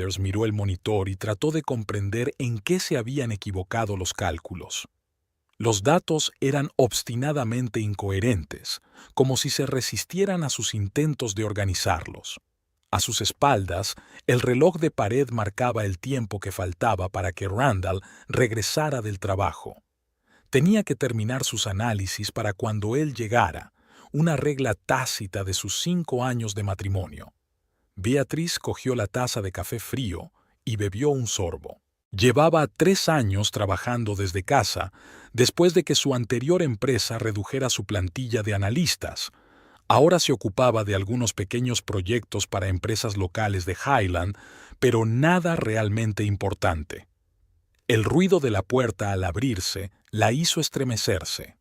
Sanders miró el monitor y trató de comprender en qué se habían equivocado los cálculos. Los datos eran obstinadamente incoherentes, como si se resistieran a sus intentos de organizarlos. A sus espaldas, el reloj de pared marcaba el tiempo que faltaba para que Randall regresara del trabajo. Tenía que terminar sus análisis para cuando él llegara, una regla tácita de sus 5 años de matrimonio. Beatriz cogió la taza de café frío y bebió un sorbo. Llevaba 3 años trabajando desde casa, después de que su anterior empresa redujera su plantilla de analistas. Ahora se ocupaba de algunos pequeños proyectos para empresas locales de Highland, pero nada realmente importante. El ruido de la puerta al abrirse la hizo estremecerse.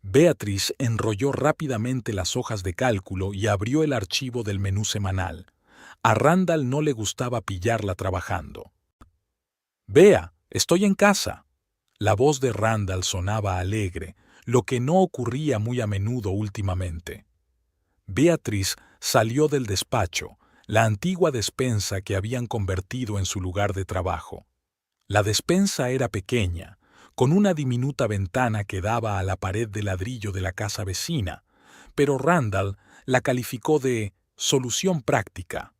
Beatriz enrolló rápidamente las hojas de cálculo y abrió el archivo del menú semanal. A Randall no le gustaba pillarla trabajando. «Bea, estoy en casa». La voz de Randall sonaba alegre, lo que no ocurría muy a menudo últimamente. Beatriz salió del despacho, la antigua despensa que habían convertido en su lugar de trabajo. La despensa era pequeña, con una diminuta ventana que daba a la pared de ladrillo de la casa vecina, pero Randall la calificó de solución práctica.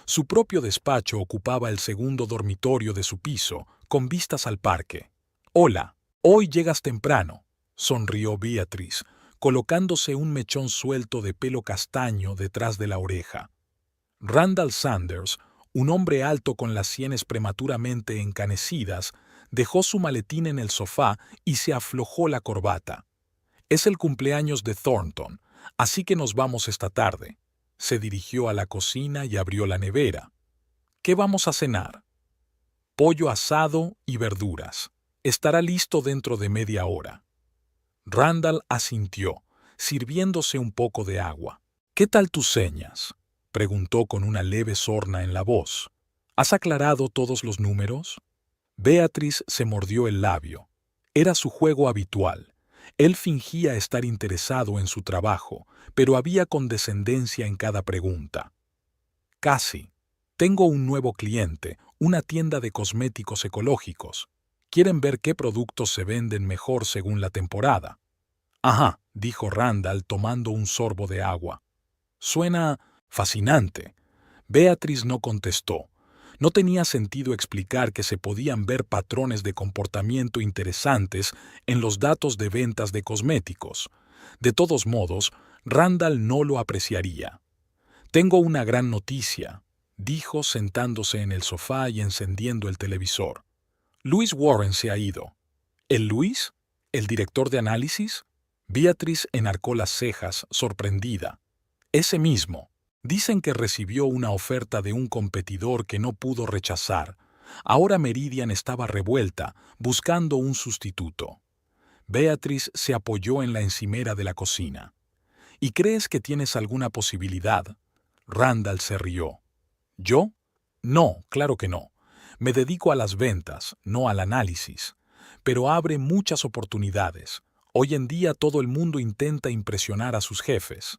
Su propio despacho ocupaba el segundo dormitorio de su piso, con vistas al parque. «Hola, hoy llegas temprano», sonrió Beatriz, colocándose un mechón suelto de pelo castaño detrás de la oreja. Randall Sanders, un hombre alto con las sienes prematuramente encanecidas, dejó su maletín en el sofá y se aflojó la corbata. «Es el cumpleaños de Thornton, así que nos vamos esta tarde». Se dirigió a la cocina y abrió la nevera. «¿Qué vamos a cenar?» «Pollo asado y verduras. Estará listo dentro de media hora». Randall asintió, sirviéndose un poco de agua. «¿Qué tal tus señas?», preguntó con una leve sorna en la voz. «¿Has aclarado todos los números?» Beatriz se mordió el labio. Era su juego habitual. Él fingía estar interesado en su trabajo, pero había condescendencia en cada pregunta. «Casi. Tengo un nuevo cliente, una tienda de cosméticos ecológicos. Quieren ver qué productos se venden mejor según la temporada». «Ajá», dijo Randall tomando un sorbo de agua. «Suena fascinante». Beatriz no contestó. No tenía sentido explicar que se podían ver patrones de comportamiento interesantes en los datos de ventas de cosméticos. De todos modos, Randall no lo apreciaría. «Tengo una gran noticia», dijo sentándose en el sofá y encendiendo el televisor. «Louis Warren se ha ido». «¿El Louis? ¿El director de análisis?» Beatriz enarcó las cejas, sorprendida. «Ese mismo. Dicen que recibió una oferta de un competidor que no pudo rechazar. Ahora Meridian estaba revuelta, buscando un sustituto». Beatriz se apoyó en la encimera de la cocina. «¿Y crees que tienes alguna posibilidad?» Randall se rió. «¿Yo? No, claro que no. Me dedico a las ventas, no al análisis. Pero abre muchas oportunidades. Hoy en día todo el mundo intenta impresionar a sus jefes».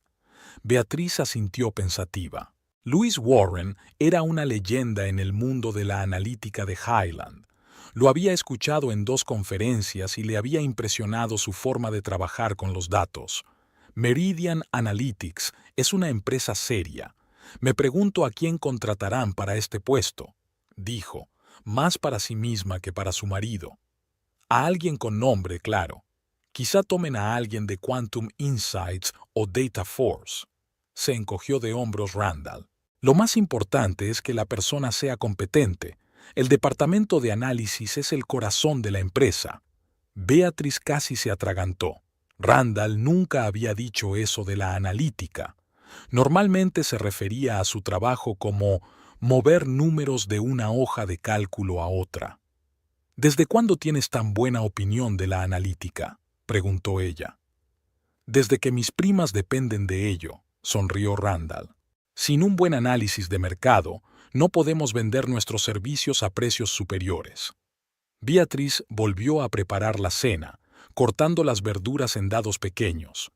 Beatriz asintió pensativa. Louis Warren era una leyenda en el mundo de la analítica de Highland. Lo había escuchado en 2 conferencias y le había impresionado su forma de trabajar con los datos. «Meridian Analytics es una empresa seria. Me pregunto a quién contratarán para este puesto», dijo, más para sí misma que para su marido. «A alguien con nombre, claro. Quizá tomen a alguien de Quantum Insights o Data Force». Se encogió de hombros Randall. «Lo más importante es que la persona sea competente. El departamento de análisis es el corazón de la empresa». Beatriz casi se atragantó. Randall nunca había dicho eso de la analítica. Normalmente se refería a su trabajo como mover números de una hoja de cálculo a otra. «¿Desde cuándo tienes tan buena opinión de la analítica?», preguntó ella. «Desde que mis primas dependen de ello», sonrió Randall. «Sin un buen análisis de mercado, no podemos vender nuestros servicios a precios superiores». Beatriz volvió a preparar la cena, cortando las verduras en dados pequeños.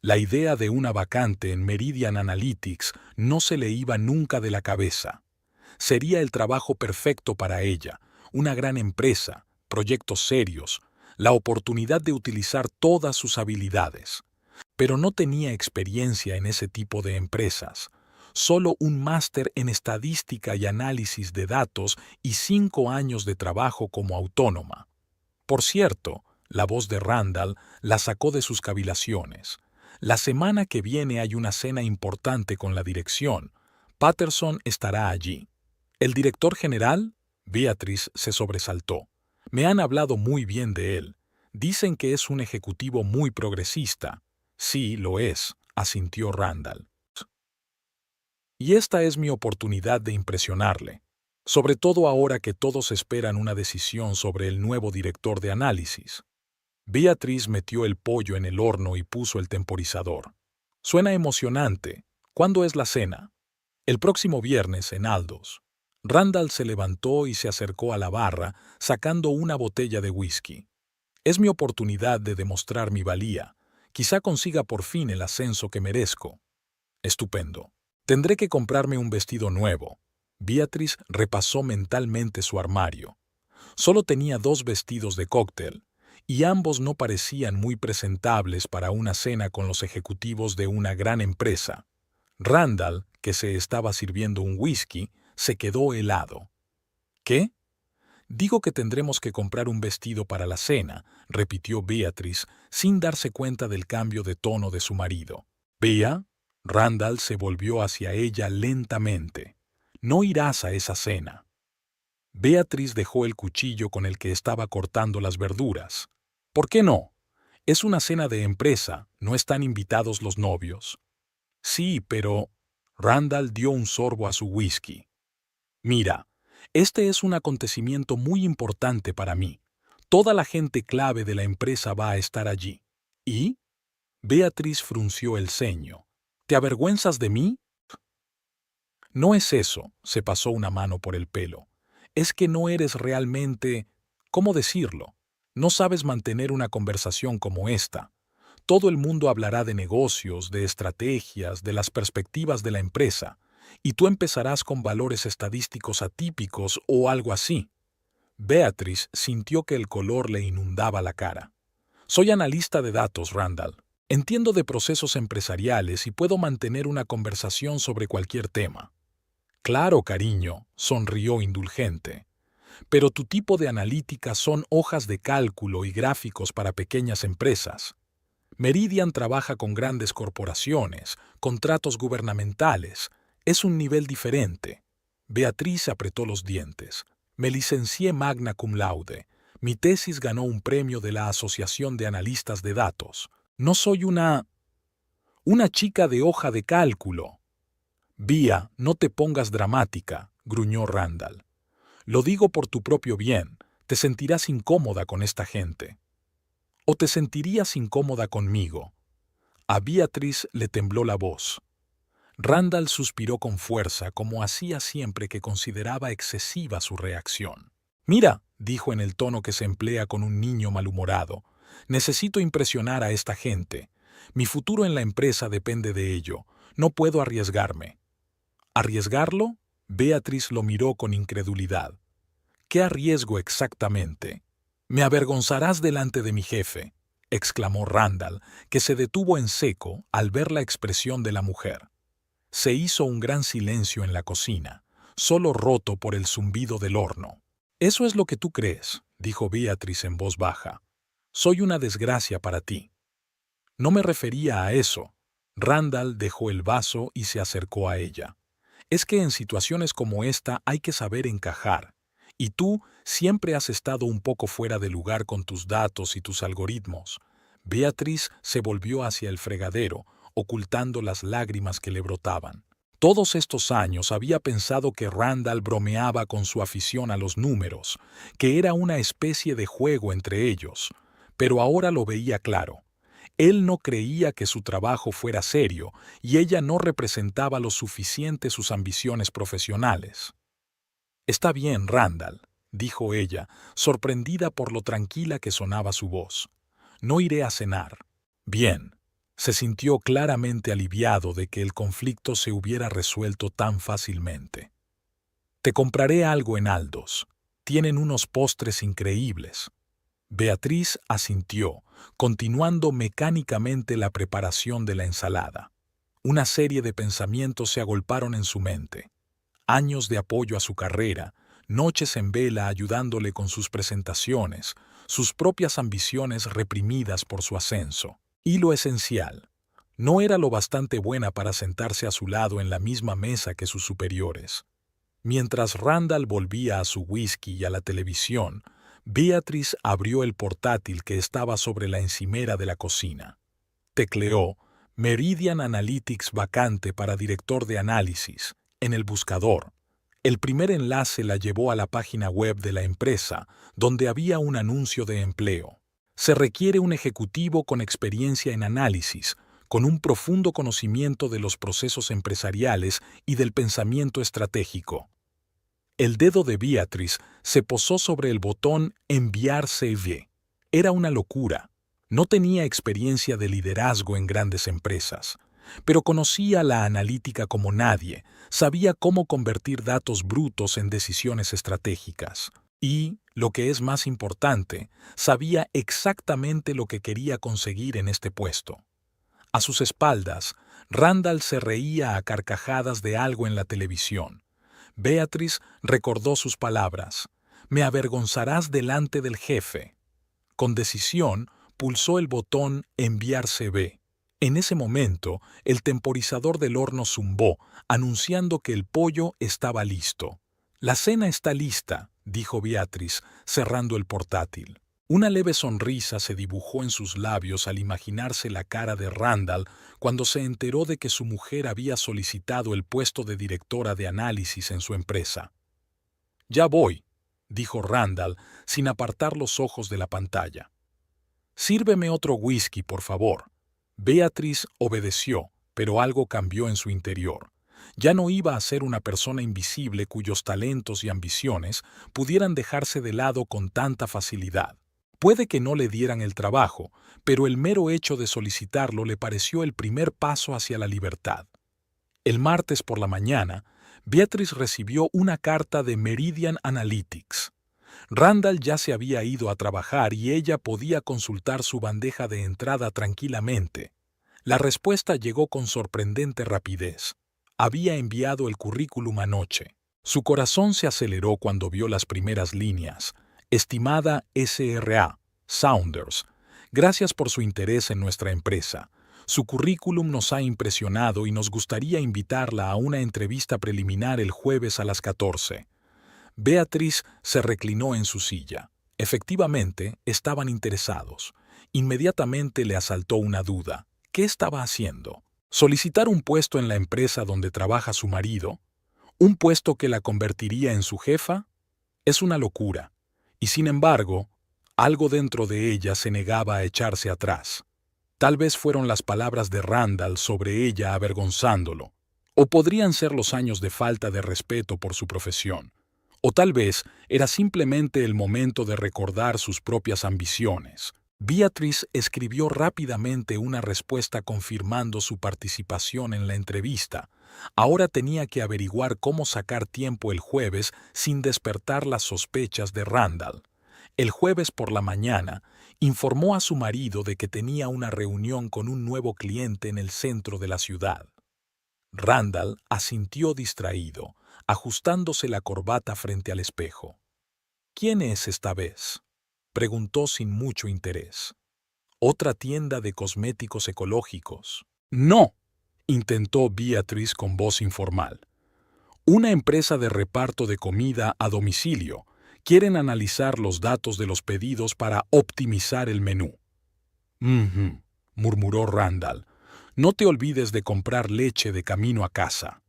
La idea de una vacante en Meridian Analytics no se le iba nunca de la cabeza. Sería el trabajo perfecto para ella, una gran empresa, proyectos serios, la oportunidad de utilizar todas sus habilidades. Pero no tenía experiencia en ese tipo de empresas, solo un máster en estadística y análisis de datos y 5 años de trabajo como autónoma. Por cierto, la voz de Randall la sacó de sus cavilaciones. La semana que viene hay una cena importante con la dirección. Patterson estará allí. ¿El director general? Beatriz se sobresaltó. Me han hablado muy bien de él. Dicen que es un ejecutivo muy progresista. Sí, lo es, asintió Randall. Y esta es mi oportunidad de impresionarle, sobre todo ahora que todos esperan una decisión sobre el nuevo director de análisis. Beatriz metió el pollo en el horno y puso el temporizador. Suena emocionante. ¿Cuándo es la cena? El próximo viernes en Aldos. Randall se levantó y se acercó a la barra, sacando una botella de whisky. Es mi oportunidad de demostrar mi valía. Quizá consiga por fin el ascenso que merezco. Estupendo. Tendré que comprarme un vestido nuevo. Beatriz repasó mentalmente su armario. Solo tenía 2 vestidos de cóctel, y ambos no parecían muy presentables para una cena con los ejecutivos de una gran empresa. Randall, que se estaba sirviendo un whisky, se quedó helado. ¿Qué? Digo que tendremos que comprar un vestido para la cena, repitió Beatriz, sin darse cuenta del cambio de tono de su marido. Bea, Randall se volvió hacia ella lentamente. No irás a esa cena. Beatriz dejó el cuchillo con el que estaba cortando las verduras. ¿Por qué no? Es una cena de empresa, no están invitados los novios. Sí, pero... Randall dio un sorbo a su whisky. Mira, este es un acontecimiento muy importante para mí. Toda la gente clave de la empresa va a estar allí. ¿Y? Beatriz frunció el ceño. ¿Te avergüenzas de mí? No es eso, se pasó una mano por el pelo. Es que no eres realmente... ¿Cómo decirlo? No sabes mantener una conversación como esta. Todo el mundo hablará de negocios, de estrategias, de las perspectivas de la empresa, y tú empezarás con valores estadísticos atípicos o algo así. Beatriz sintió que el color le inundaba la cara. Soy analista de datos, Randall. Entiendo de procesos empresariales y puedo mantener una conversación sobre cualquier tema. Claro, cariño, sonrió indulgente. Pero tu tipo de analítica son hojas de cálculo y gráficos para pequeñas empresas. Meridian trabaja con grandes corporaciones, contratos gubernamentales. Es un nivel diferente. Beatriz apretó los dientes. Me licencié magna cum laude. Mi tesis ganó un premio de la Asociación de Analistas de Datos. No soy una chica de hoja de cálculo. Bea, no te pongas dramática, gruñó Randall. Lo digo por tu propio bien. Te sentirás incómoda con esta gente. ¿O te sentirías incómoda conmigo? A Beatriz le tembló la voz. Randall suspiró con fuerza, como hacía siempre que consideraba excesiva su reacción. Mira, dijo en el tono que se emplea con un niño malhumorado, necesito impresionar a esta gente. Mi futuro en la empresa depende de ello. No puedo arriesgarme. ¿Arriesgarlo? Beatriz lo miró con incredulidad. ¿Qué arriesgo exactamente? Me avergonzarás delante de mi jefe, exclamó Randall, que se detuvo en seco al ver la expresión de la mujer. Se hizo un gran silencio en la cocina, solo roto por el zumbido del horno. Eso es lo que tú crees, dijo Beatriz en voz baja. Soy una desgracia para ti. No me refería a eso. Randall dejó el vaso y se acercó a ella. Es que en situaciones como esta hay que saber encajar. Y tú siempre has estado un poco fuera de lugar con tus datos y tus algoritmos. Beatriz se volvió hacia el fregadero, ocultando las lágrimas que le brotaban. Todos estos años había pensado que Randall bromeaba con su afición a los números, que era una especie de juego entre ellos, pero ahora lo veía claro. Él no creía que su trabajo fuera serio y ella no representaba lo suficiente sus ambiciones profesionales. Está bien, Randall, dijo ella, sorprendida por lo tranquila que sonaba su voz. No iré a cenar. Bien. Se sintió claramente aliviado de que el conflicto se hubiera resuelto tan fácilmente. Te compraré algo en Aldos. Tienen unos postres increíbles. Beatriz asintió, continuando mecánicamente la preparación de la ensalada. Una serie de pensamientos se agolparon en su mente. Años de apoyo a su carrera, noches en vela ayudándole con sus presentaciones, sus propias ambiciones reprimidas por su ascenso. Y lo esencial, no era lo bastante buena para sentarse a su lado en la misma mesa que sus superiores. Mientras Randall volvía a su whisky y a la televisión, Beatriz abrió el portátil que estaba sobre la encimera de la cocina. Tecleó Meridian Analytics vacante para director de análisis en el buscador. El primer enlace la llevó a la página web de la empresa, donde había un anuncio de empleo. Se requiere un ejecutivo con experiencia en análisis, con un profundo conocimiento de los procesos empresariales y del pensamiento estratégico. El dedo de Beatriz se posó sobre el botón Enviar CV. Era una locura. No tenía experiencia de liderazgo en grandes empresas, pero conocía la analítica como nadie, sabía cómo convertir datos brutos en decisiones estratégicas. Y, lo que es más importante, sabía exactamente lo que quería conseguir en este puesto. A sus espaldas, Randall se reía a carcajadas de algo en la televisión. Beatriz recordó sus palabras. «Me avergonzarás delante del jefe». Con decisión, pulsó el botón Enviar CV. En ese momento, el temporizador del horno zumbó, anunciando que el pollo estaba listo. «La cena está lista», dijo Beatriz, cerrando el portátil. Una leve sonrisa se dibujó en sus labios al imaginarse la cara de Randall cuando se enteró de que su mujer había solicitado el puesto de directora de análisis en su empresa. «Ya voy», dijo Randall, sin apartar los ojos de la pantalla. «Sírveme otro whisky, por favor». Beatriz obedeció, pero algo cambió en su interior. Ya no iba a ser una persona invisible cuyos talentos y ambiciones pudieran dejarse de lado con tanta facilidad. Puede que no le dieran el trabajo, pero el mero hecho de solicitarlo le pareció el primer paso hacia la libertad. El martes por la mañana, Beatriz recibió una carta de Meridian Analytics. Randall ya se había ido a trabajar y ella podía consultar su bandeja de entrada tranquilamente. La respuesta llegó con sorprendente rapidez. Había enviado el currículum anoche. Su corazón se aceleró cuando vio las primeras líneas. «Estimada SRA, Saunders, gracias por su interés en nuestra empresa. Su currículum nos ha impresionado y nos gustaría invitarla a una entrevista preliminar el jueves a las 14. Beatriz se reclinó en su silla. Efectivamente, estaban interesados. Inmediatamente le asaltó una duda. ¿Qué estaba haciendo? ¿Solicitar un puesto en la empresa donde trabaja su marido? ¿Un puesto que la convertiría en su jefa? Es una locura. Y sin embargo, algo dentro de ella se negaba a echarse atrás. Tal vez fueron las palabras de Randall sobre ella avergonzándolo, o podrían ser los años de falta de respeto por su profesión, o tal vez era simplemente el momento de recordar sus propias ambiciones. Beatriz escribió rápidamente una respuesta confirmando su participación en la entrevista. Ahora tenía que averiguar cómo sacar tiempo el jueves sin despertar las sospechas de Randall. El jueves por la mañana, informó a su marido de que tenía una reunión con un nuevo cliente en el centro de la ciudad. Randall asintió distraído, ajustándose la corbata frente al espejo. «¿Quién es esta vez?», preguntó sin mucho interés. «¿Otra tienda de cosméticos ecológicos?». «No», intentó Beatriz con voz informal. «Una empresa de reparto de comida a domicilio. Quieren analizar los datos de los pedidos para optimizar el menú». Murmuró Randall. «No te olvides de comprar leche de camino a casa».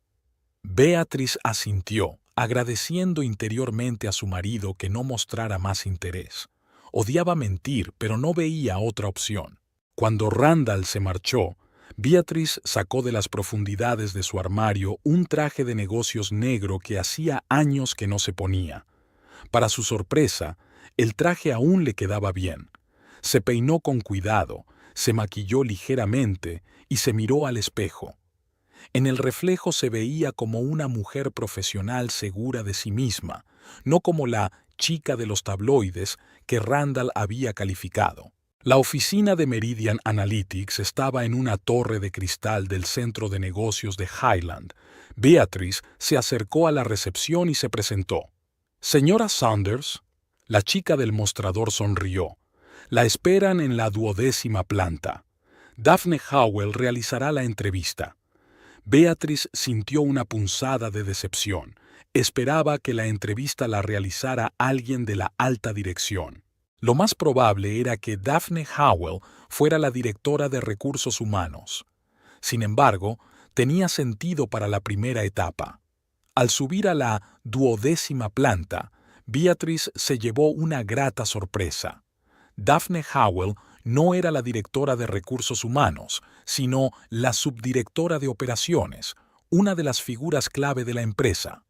Beatriz asintió, agradeciendo interiormente a su marido que no mostrara más interés. Odiaba mentir, pero no veía otra opción. Cuando Randall se marchó, Beatriz sacó de las profundidades de su armario un traje de negocios negro que hacía años que no se ponía. Para su sorpresa, el traje aún le quedaba bien. Se peinó con cuidado, se maquilló ligeramente y se miró al espejo. En el reflejo se veía como una mujer profesional segura de sí misma, no como la chica de los tabloides que Randall había calificado. La oficina de Meridian Analytics estaba en una torre de cristal del centro de negocios de Highland. Beatrice se acercó a la recepción y se presentó. Señora Saunders, la chica del mostrador sonrió. La esperan en la 12ª planta. Daphne Howell realizará la entrevista. Beatrice sintió una punzada de decepción. Esperaba que la entrevista la realizara alguien de la alta dirección. Lo más probable era que Daphne Howell fuera la directora de recursos humanos. Sin embargo, tenía sentido para la primera etapa. Al subir a la 12ª planta, Beatrice se llevó una grata sorpresa. Daphne Howell no era la directora de recursos humanos, sino la subdirectora de operaciones, una de las figuras clave de la empresa.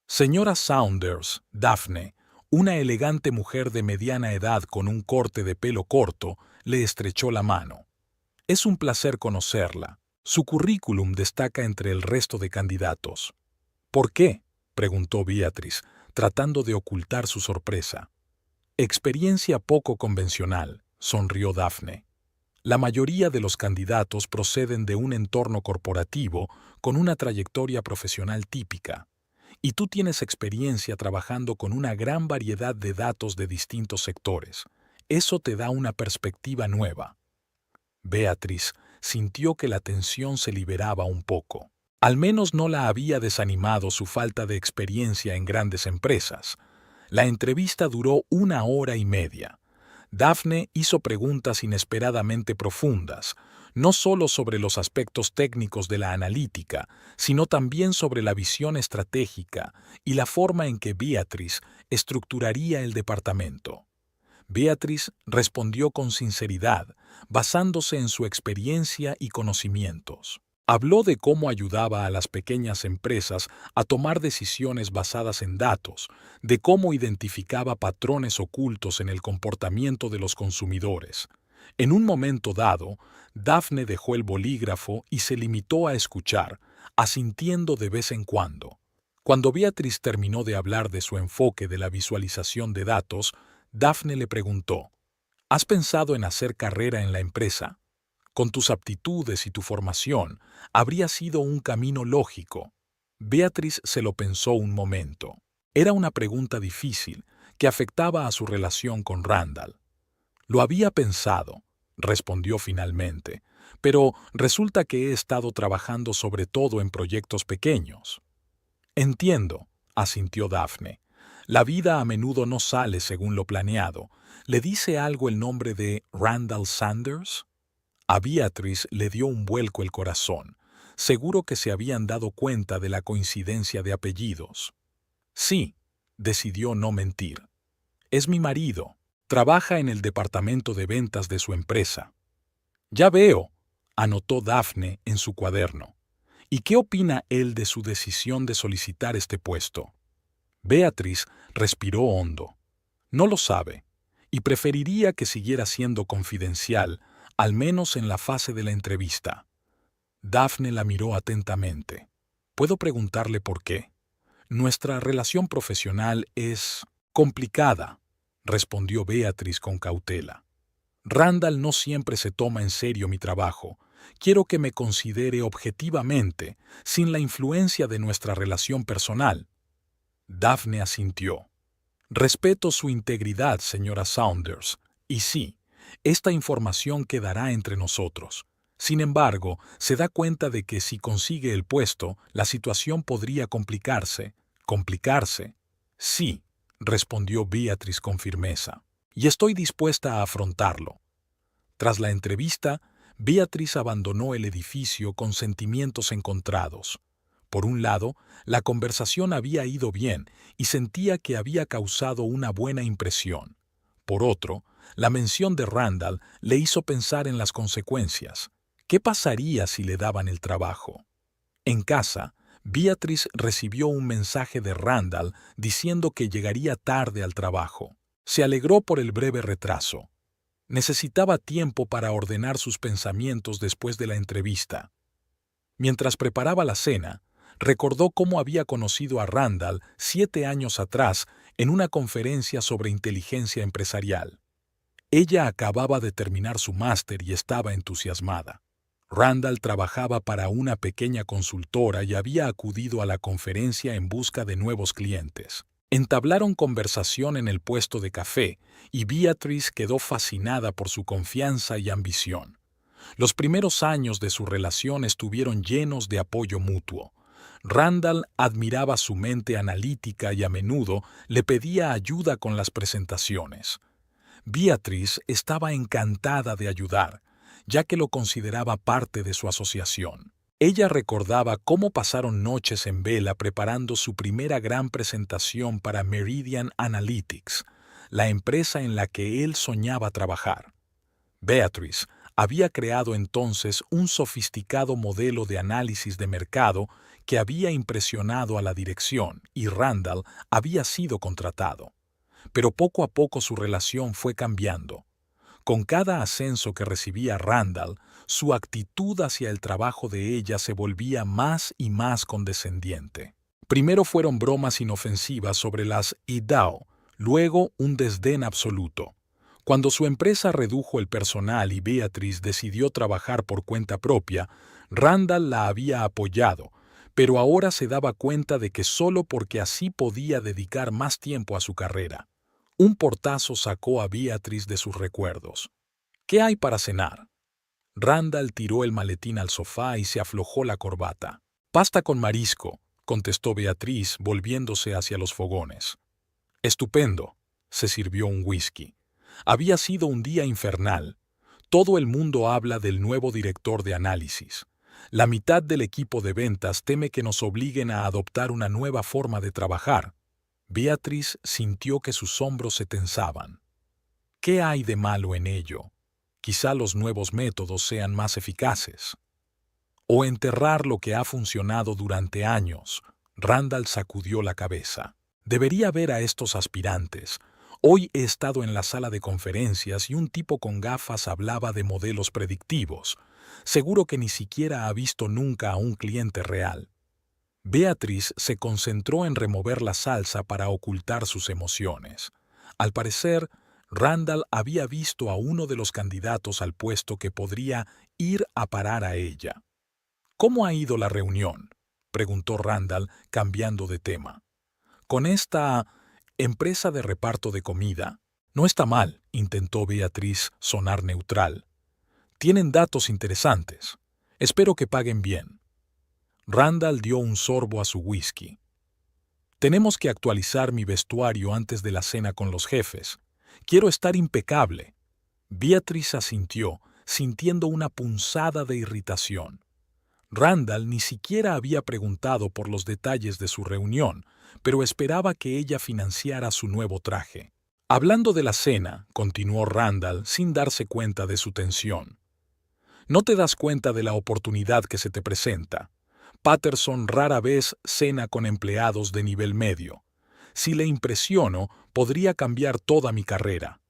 Señora Saunders, Daphne, una elegante mujer de mediana edad con un corte de pelo corto, le estrechó la mano. Es un placer conocerla. Su currículum destaca entre el resto de candidatos. ¿Por qué?, preguntó Beatrice, tratando de ocultar su sorpresa. Experiencia poco convencional, sonrió Daphne. La mayoría de los candidatos proceden de un entorno corporativo con una trayectoria profesional típica. Y tú tienes experiencia trabajando con una gran variedad de datos de distintos sectores. Eso te da una perspectiva nueva. Beatrice sintió que la tensión se liberaba un poco. Al menos no la había desanimado su falta de experiencia en grandes empresas. La entrevista duró 1 hora y media. Daphne hizo preguntas inesperadamente profundas, no solo sobre los aspectos técnicos de la analítica, sino también sobre la visión estratégica y la forma en que Beatrice estructuraría el departamento. Beatrice respondió con sinceridad, basándose en su experiencia y conocimientos. Habló de cómo ayudaba a las pequeñas empresas a tomar decisiones basadas en datos, de cómo identificaba patrones ocultos en el comportamiento de los consumidores. En un momento dado, Daphne dejó el bolígrafo y se limitó a escuchar, asintiendo de vez en cuando. Cuando Beatrice terminó de hablar de su enfoque de la visualización de datos, Daphne le preguntó: ¿Has pensado en hacer carrera en la empresa? Con tus aptitudes y tu formación, habría sido un camino lógico. Beatrice se lo pensó un momento. Era una pregunta difícil que afectaba a su relación con Randall. Lo había pensado, respondió finalmente, pero resulta que he estado trabajando sobre todo en proyectos pequeños. Entiendo, asintió Daphne. La vida a menudo no sale según lo planeado. ¿Le dice algo el nombre de Randall Saunders? A Beatrice le dio un vuelco el corazón. Seguro que se habían dado cuenta de la coincidencia de apellidos. Sí, decidió no mentir. Es mi marido. Trabaja en el departamento de ventas de su empresa. Ya veo, anotó Daphne en su cuaderno. ¿Y qué opina él de su decisión de solicitar este puesto? Beatrice respiró hondo. No lo sabe, y preferiría que siguiera siendo confidencial, al menos en la fase de la entrevista. Daphne la miró atentamente. ¿Puedo preguntarle por qué? Nuestra relación profesional es complicada, respondió Beatrice con cautela. Randall no siempre se toma en serio mi trabajo. Quiero que me considere objetivamente, sin la influencia de nuestra relación personal. Daphne asintió. Respeto su integridad, señora Saunders, y sí, esta información quedará entre nosotros. Sin embargo, se da cuenta de que si consigue el puesto, la situación podría complicarse. ¿Complicarse? Sí, respondió Beatrice con firmeza, y estoy dispuesta a afrontarlo. Tras la entrevista, Beatrice abandonó el edificio con sentimientos encontrados. Por un lado, la conversación había ido bien y sentía que había causado una buena impresión. Por otro, la mención de Randall le hizo pensar en las consecuencias. ¿Qué pasaría si le daban el trabajo? En casa, Beatrice recibió un mensaje de Randall diciendo que llegaría tarde al trabajo. Se alegró por el breve retraso. Necesitaba tiempo para ordenar sus pensamientos después de la entrevista. Mientras preparaba la cena, recordó cómo había conocido a Randall 7 años atrás en una conferencia sobre inteligencia empresarial. Ella acababa de terminar su máster y estaba entusiasmada. Randall trabajaba para una pequeña consultora y había acudido a la conferencia en busca de nuevos clientes. Entablaron conversación en el puesto de café y Beatrice quedó fascinada por su confianza y ambición. Los primeros años de su relación estuvieron llenos de apoyo mutuo. Randall admiraba su mente analítica y a menudo le pedía ayuda con las presentaciones. Beatrice estaba encantada de ayudar, ya que lo consideraba parte de su asociación. Ella recordaba cómo pasaron noches en vela preparando su primera gran presentación para Meridian Analytics, la empresa en la que él soñaba trabajar. Beatrice había creado entonces un sofisticado modelo de análisis de mercado que había impresionado a la dirección y Randall había sido contratado. Pero poco a poco su relación fue cambiando. Con cada ascenso que recibía Randall, su actitud hacia el trabajo de ella se volvía más y más condescendiente. Primero fueron bromas inofensivas sobre las IDAO, luego un desdén absoluto. Cuando su empresa redujo el personal y Beatrice decidió trabajar por cuenta propia, Randall la había apoyado, pero ahora se daba cuenta de que solo porque así podía dedicar más tiempo a su carrera. Un portazo sacó a Beatrice de sus recuerdos. ¿Qué hay para cenar? Randall tiró el maletín al sofá y se aflojó la corbata. Pasta con marisco, contestó Beatrice volviéndose hacia los fogones. Estupendo. Se sirvió un whisky. Había sido un día infernal. Todo el mundo habla del nuevo director de análisis. La mitad del equipo de ventas teme que nos obliguen a adoptar una nueva forma de trabajar. Beatrice sintió que sus hombros se tensaban. ¿Qué hay de malo en ello? Quizá los nuevos métodos sean más eficaces. O enterrar lo que ha funcionado durante años. Randall sacudió la cabeza. Debería ver a estos aspirantes. Hoy he estado en la sala de conferencias y un tipo con gafas hablaba de modelos predictivos. Seguro que ni siquiera ha visto nunca a un cliente real. Beatrice se concentró en remover la salsa para ocultar sus emociones. Al parecer, Randall había visto a uno de los candidatos al puesto que podría ir a parar a ella. ¿Cómo ha ido la reunión?, preguntó Randall, cambiando de tema. Con esta empresa de reparto de comida. No está mal, intentó Beatrice sonar neutral. Tienen datos interesantes. Espero que paguen bien. Randall dio un sorbo a su whisky. Tenemos que actualizar mi vestuario antes de la cena con los jefes. Quiero estar impecable. Beatrice asintió, sintiendo una punzada de irritación. Randall ni siquiera había preguntado por los detalles de su reunión, pero esperaba que ella financiara su nuevo traje. Hablando de la cena, continuó Randall sin darse cuenta de su tensión. No te das cuenta de la oportunidad que se te presenta. Patterson rara vez cena con empleados de nivel medio. Si le impresiono, podría cambiar toda mi carrera.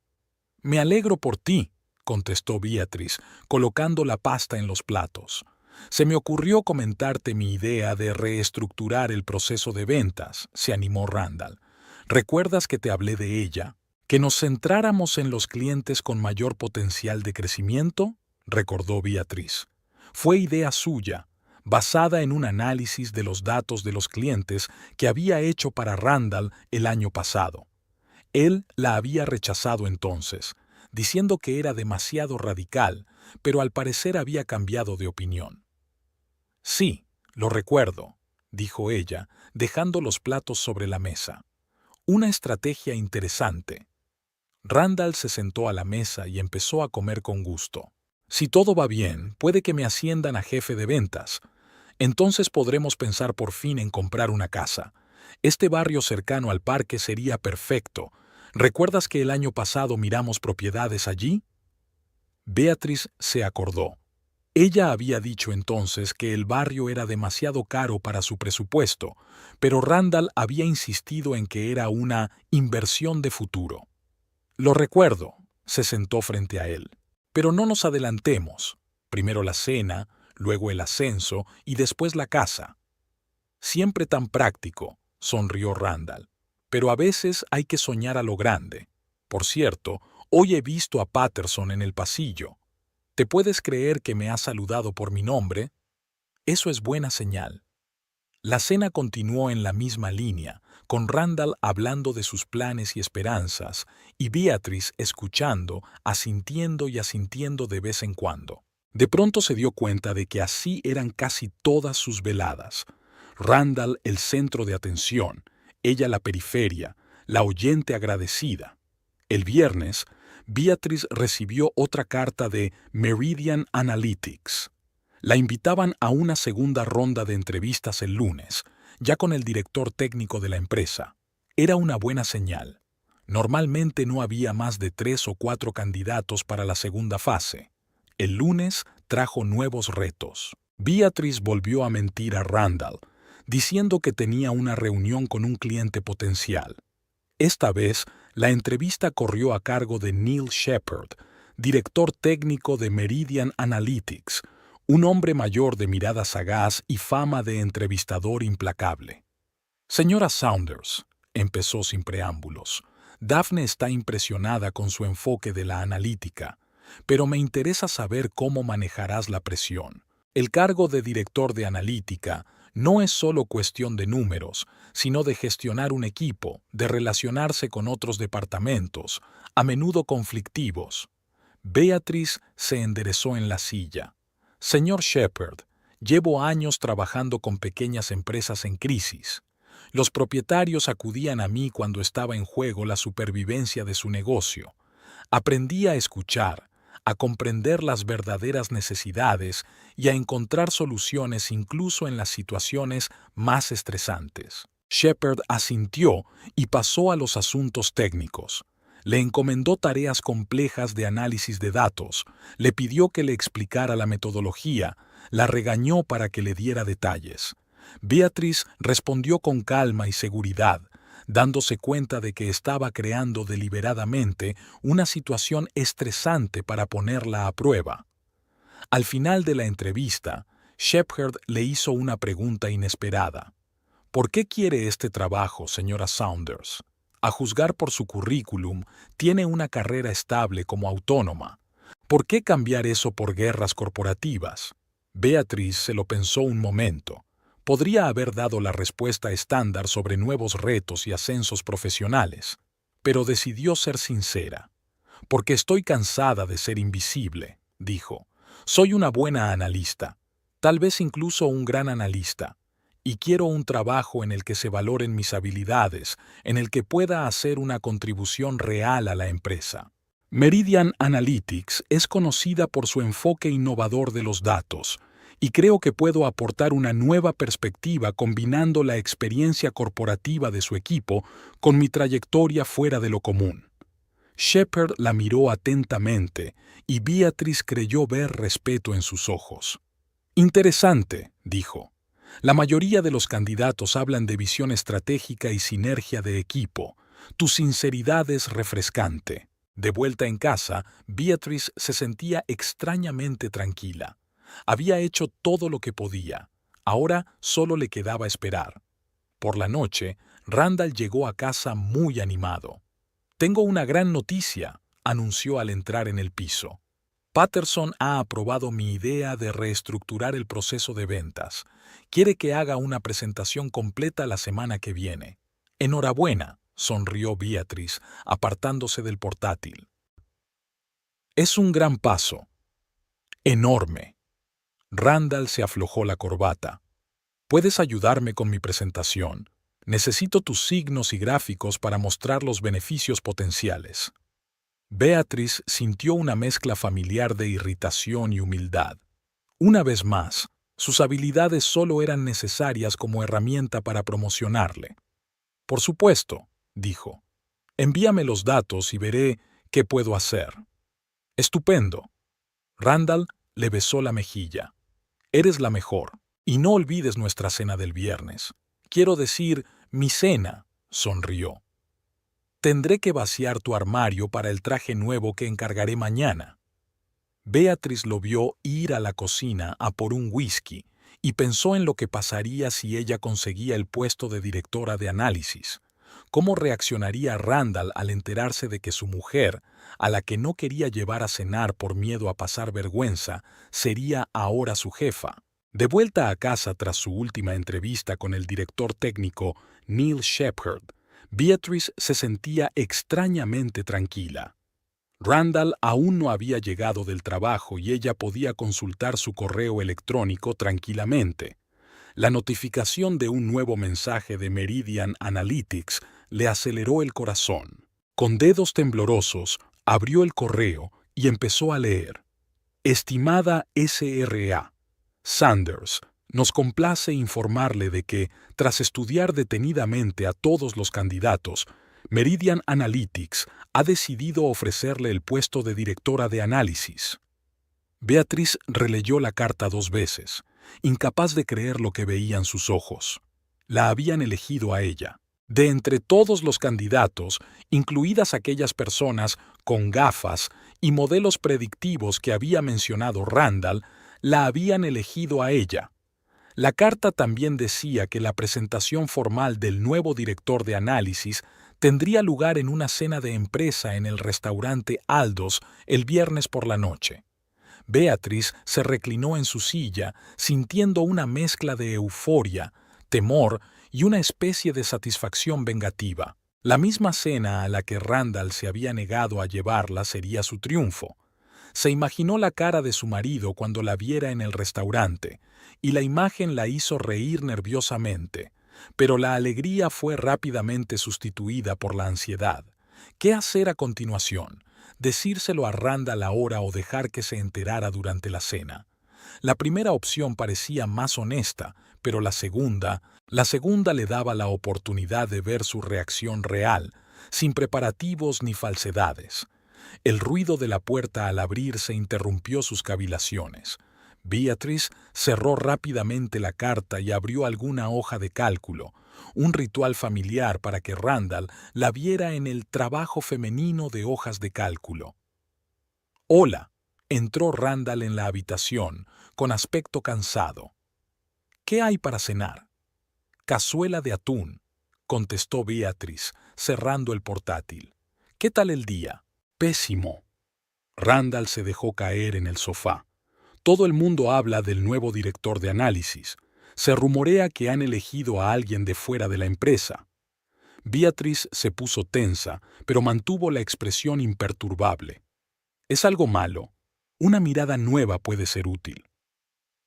Me alegro por ti, contestó Beatrice, colocando la pasta en los platos. Se me ocurrió comentarte mi idea de reestructurar el proceso de ventas, se animó Randall. ¿Recuerdas que te hablé de ella? ¿Que nos centráramos en los clientes con mayor potencial de crecimiento? Recordó Beatrice. Fue idea suya, basada en un análisis de los datos de los clientes que había hecho para Randall el año pasado. Él la había rechazado entonces, diciendo que era demasiado radical, pero al parecer había cambiado de opinión. Sí, lo recuerdo, dijo ella, dejando los platos sobre la mesa. Una estrategia interesante. Randall se sentó a la mesa y empezó a comer con gusto. Si todo va bien, puede que me asciendan a jefe de ventas. Entonces podremos pensar por fin en comprar una casa. Este barrio cercano al parque sería perfecto. ¿Recuerdas que el año pasado miramos propiedades allí? Beatrice se acordó. Ella había dicho entonces que el barrio era demasiado caro para su presupuesto, pero Randall había insistido en que era una inversión de futuro. Lo recuerdo, se sentó frente a él. Pero no nos adelantemos. Primero la cena, luego el ascenso y después la casa. Siempre tan práctico, sonrió Randall. Pero a veces hay que soñar a lo grande. Por cierto, hoy he visto a Patterson en el pasillo. ¿Te puedes creer que me ha saludado por mi nombre? Eso es buena señal. La cena continuó en la misma línea, con Randall hablando de sus planes y esperanzas, y Beatrice escuchando, asintiendo y asintiendo de vez en cuando. De pronto se dio cuenta de que así eran casi todas sus veladas. Randall el centro de atención, ella la periferia, la oyente agradecida. El viernes, Beatrice recibió otra carta de Meridian Analytics. La invitaban a una segunda ronda de entrevistas el lunes, ya con el director técnico de la empresa. Era una buena señal. Normalmente no había más de 3 o 4 candidatos para la segunda fase. El lunes trajo nuevos retos. Beatrice volvió a mentir a Randall, diciendo que tenía una reunión con un cliente potencial. Esta vez, la entrevista corrió a cargo de Neil Shepard, director técnico de Meridian Analytics, un hombre mayor de mirada sagaz y fama de entrevistador implacable. Señora Saunders, empezó sin preámbulos, Daphne está impresionada con su enfoque de la analítica, pero me interesa saber cómo manejarás la presión. El cargo de director de analítica no es solo cuestión de números, sino de gestionar un equipo, de relacionarse con otros departamentos, a menudo conflictivos. Beatrice se enderezó en la silla. Señor Shepard, llevo años trabajando con pequeñas empresas en crisis. Los propietarios acudían a mí cuando estaba en juego la supervivencia de su negocio. Aprendí a escuchar, a comprender las verdaderas necesidades y a encontrar soluciones incluso en las situaciones más estresantes. Shepard asintió y pasó a los asuntos técnicos. Le encomendó tareas complejas de análisis de datos, le pidió que le explicara la metodología, la regañó para que le diera detalles. Beatrice respondió con calma y seguridad, dándose cuenta de que estaba creando deliberadamente una situación estresante para ponerla a prueba. Al final de la entrevista, Shepard le hizo una pregunta inesperada. ¿Por qué quiere este trabajo, señora Saunders? A juzgar por su currículum, tiene una carrera estable como autónoma. ¿Por qué cambiar eso por guerras corporativas? Beatrice se lo pensó un momento. Podría haber dado la respuesta estándar sobre nuevos retos y ascensos profesionales, pero decidió ser sincera. Porque estoy cansada de ser invisible, dijo. Soy una buena analista, tal vez incluso un gran analista, y quiero un trabajo en el que se valoren mis habilidades, en el que pueda hacer una contribución real a la empresa. Meridian Analytics es conocida por su enfoque innovador de los datos, y creo que puedo aportar una nueva perspectiva combinando la experiencia corporativa de su equipo con mi trayectoria fuera de lo común. Shepard la miró atentamente y Beatrice creyó ver respeto en sus ojos. Interesante, dijo. La mayoría de los candidatos hablan de visión estratégica y sinergia de equipo. Tu sinceridad es refrescante. De vuelta en casa, Beatrice se sentía extrañamente tranquila. Había hecho todo lo que podía. Ahora solo le quedaba esperar. Por la noche, Randall llegó a casa muy animado. «Tengo una gran noticia», anunció al entrar en el piso. Patterson ha aprobado mi idea de reestructurar el proceso de ventas. Quiere que haga una presentación completa la semana que viene. Enhorabuena, sonrió Beatrice, apartándose del portátil. Es un gran paso. Enorme. Randall se aflojó la corbata. ¿Puedes ayudarme con mi presentación? Necesito tus signos y gráficos para mostrar los beneficios potenciales. Beatrice sintió una mezcla familiar de irritación y humildad. Una vez más, sus habilidades solo eran necesarias como herramienta para promocionarle. Por supuesto, dijo. Envíame los datos y veré qué puedo hacer. Estupendo. Randall le besó la mejilla. Eres la mejor. Y no olvides nuestra cena del viernes. Quiero decir, mi cena, sonrió. Tendré que vaciar tu armario para el traje nuevo que encargaré mañana. Beatrice lo vio ir a la cocina a por un whisky y pensó en lo que pasaría si ella conseguía el puesto de directora de análisis. ¿Cómo reaccionaría Randall al enterarse de que su mujer, a la que no quería llevar a cenar por miedo a pasar vergüenza, sería ahora su jefa? De vuelta a casa tras su última entrevista con el director técnico Neil Shepherd, Beatrice se sentía extrañamente tranquila. Randall aún no había llegado del trabajo y ella podía consultar su correo electrónico tranquilamente. La notificación de un nuevo mensaje de Meridian Analytics le aceleró el corazón. Con dedos temblorosos, abrió el correo y empezó a leer. Estimada SRA, Sanders, nos complace informarle de que, tras estudiar detenidamente a todos los candidatos, Meridian Analytics ha decidido ofrecerle el puesto de directora de análisis. Beatrice releyó la carta 2 veces, incapaz de creer lo que veían sus ojos. La habían elegido a ella. De entre todos los candidatos, incluidas aquellas personas con gafas y modelos predictivos que había mencionado Randall, la habían elegido a ella. La carta también decía que la presentación formal del nuevo director de análisis tendría lugar en una cena de empresa en el restaurante Aldos el viernes por la noche. Beatrice se reclinó en su silla, sintiendo una mezcla de euforia, temor y una especie de satisfacción vengativa. La misma cena a la que Randall se había negado a llevarla sería su triunfo. Se imaginó la cara de su marido cuando la viera en el restaurante, y la imagen la hizo reír nerviosamente, pero la alegría fue rápidamente sustituida por la ansiedad. ¿Qué hacer a continuación? ¿Decírselo a Randall ahora o dejar que se enterara durante la cena? La primera opción parecía más honesta, pero la segunda le daba la oportunidad de ver su reacción real, sin preparativos ni falsedades. El ruido de la puerta al abrirse interrumpió sus cavilaciones. Beatrice cerró rápidamente la carta y abrió alguna hoja de cálculo, un ritual familiar para que Randall la viera en el trabajo femenino de hojas de cálculo. «Hola», entró Randall en la habitación, con aspecto cansado. «¿Qué hay para cenar?» «Cazuela de atún», contestó Beatrice, cerrando el portátil. «¿Qué tal el día?» «Pésimo». Randall se dejó caer en el sofá. Todo el mundo habla del nuevo director de análisis. Se rumorea que han elegido a alguien de fuera de la empresa. Beatrice se puso tensa, pero mantuvo la expresión imperturbable. «¿Es algo malo? Una mirada nueva puede ser útil».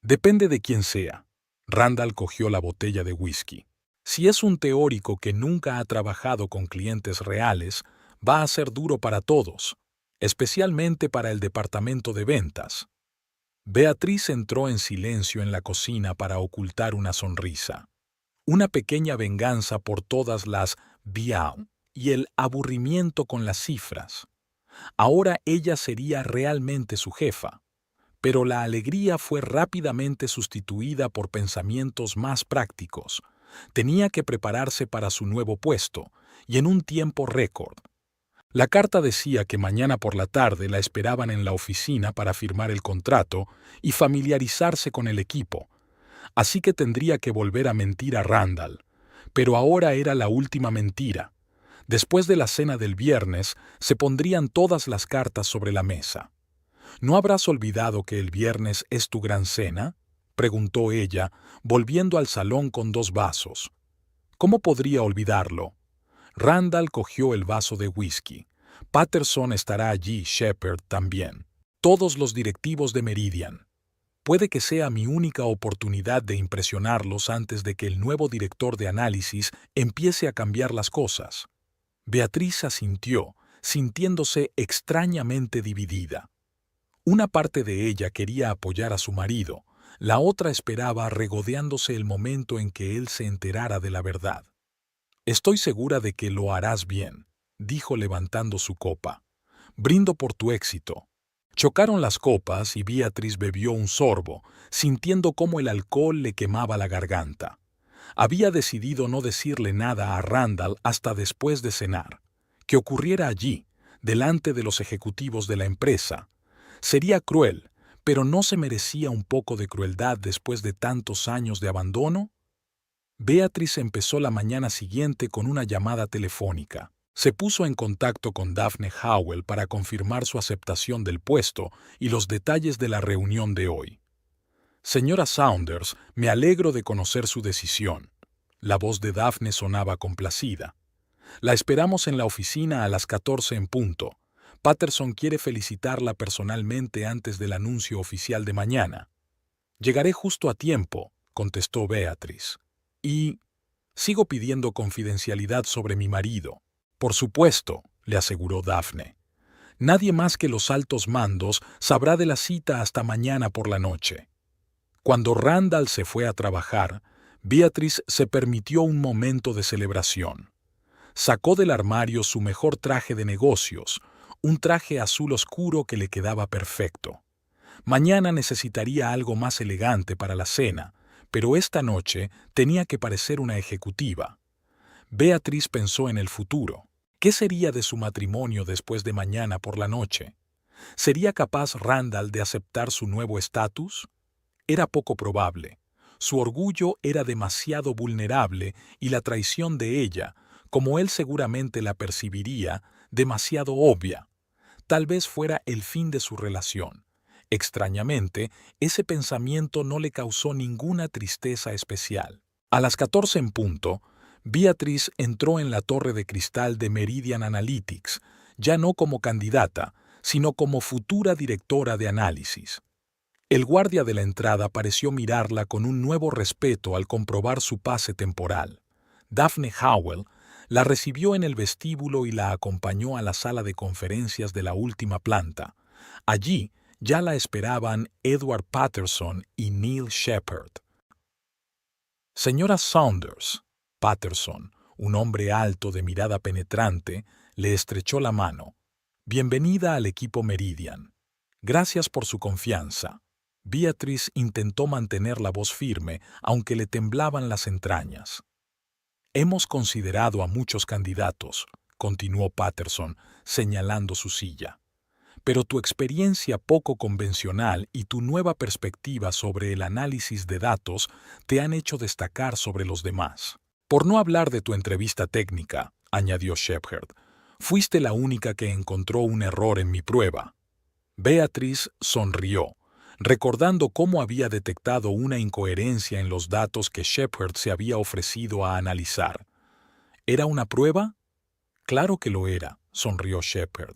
«Depende de quién sea». Randall cogió la botella de whisky. «Si es un teórico que nunca ha trabajado con clientes reales, va a ser duro para todos, especialmente para el departamento de ventas». Beatrice entró en silencio en la cocina para ocultar una sonrisa. Una pequeña venganza por todas las «biau» y el aburrimiento con las cifras. Ahora ella sería realmente su jefa. Pero la alegría fue rápidamente sustituida por pensamientos más prácticos. Tenía que prepararse para su nuevo puesto, y en un tiempo récord. La carta decía que mañana por la tarde la esperaban en la oficina para firmar el contrato y familiarizarse con el equipo. Así que tendría que volver a mentir a Randall. Pero ahora era la última mentira. Después de la cena del viernes, se pondrían todas las cartas sobre la mesa. «¿No habrás olvidado que el viernes es tu gran cena?», preguntó ella, volviendo al salón con 2 vasos. «¿Cómo podría olvidarlo?» Randall cogió el vaso de whisky. «Patterson estará allí, Shepherd también. Todos los directivos de Meridian. Puede que sea mi única oportunidad de impresionarlos antes de que el nuevo director de análisis empiece a cambiar las cosas». Beatrice asintió, sintiéndose extrañamente dividida. Una parte de ella quería apoyar a su marido, la otra esperaba regodeándose el momento en que él se enterara de la verdad. «Estoy segura de que lo harás bien», dijo levantando su copa. «Brindo por tu éxito». Chocaron las copas y Beatrice bebió un sorbo, sintiendo cómo el alcohol le quemaba la garganta. Había decidido no decirle nada a Randall hasta después de cenar. Que ocurriera allí, delante de los ejecutivos de la empresa. Sería cruel, pero ¿no se merecía un poco de crueldad después de tantos años de abandono? Beatriz empezó la mañana siguiente con una llamada telefónica. Se puso en contacto con Daphne Howell para confirmar su aceptación del puesto y los detalles de la reunión de hoy. Señora Saunders, me alegro de conocer su decisión. La voz de Daphne sonaba complacida. La esperamos en la oficina a las 14 en punto. Patterson quiere felicitarla personalmente antes del anuncio oficial de mañana. Llegaré justo a tiempo, contestó Beatriz. Y sigo pidiendo confidencialidad sobre mi marido. Por supuesto, le aseguró Daphne. Nadie más que los altos mandos sabrá de la cita hasta mañana por la noche. Cuando Randall se fue a trabajar, Beatriz se permitió un momento de celebración. Sacó del armario su mejor traje de negocios, un traje azul oscuro que le quedaba perfecto. Mañana necesitaría algo más elegante para la cena, pero esta noche tenía que parecer una ejecutiva. Beatriz pensó en el futuro. ¿Qué sería de su matrimonio después de mañana por la noche? ¿Sería capaz Randall de aceptar su nuevo estatus? Era poco probable. Su orgullo era demasiado vulnerable y la traición de ella, como él seguramente la percibiría, demasiado obvia. Tal vez fuera el fin de su relación. Extrañamente, ese pensamiento no le causó ninguna tristeza especial. A las 14 en punto, Beatriz entró en la torre de cristal de Meridian Analytics, ya no como candidata, sino como futura directora de análisis. El guardia de la entrada pareció mirarla con un nuevo respeto al comprobar su pase temporal. Daphne Howell la recibió en el vestíbulo y la acompañó a la sala de conferencias de la última planta. Allí ya la esperaban Edward Patterson y Neil Shepard. Señora Saunders, Patterson, un hombre alto de mirada penetrante, le estrechó la mano. Bienvenida al equipo Meridian. Gracias por su confianza. Beatriz intentó mantener la voz firme, aunque le temblaban las entrañas. Hemos considerado a muchos candidatos, continuó Patterson, señalando su silla. Pero tu experiencia poco convencional y tu nueva perspectiva sobre el análisis de datos te han hecho destacar sobre los demás. Por no hablar de tu entrevista técnica, añadió Shepard, fuiste la única que encontró un error en mi prueba. Beatriz sonrió, recordando cómo había detectado una incoherencia en los datos que Shepard se había ofrecido a analizar. ¿Era una prueba? Claro que lo era, sonrió Shepard.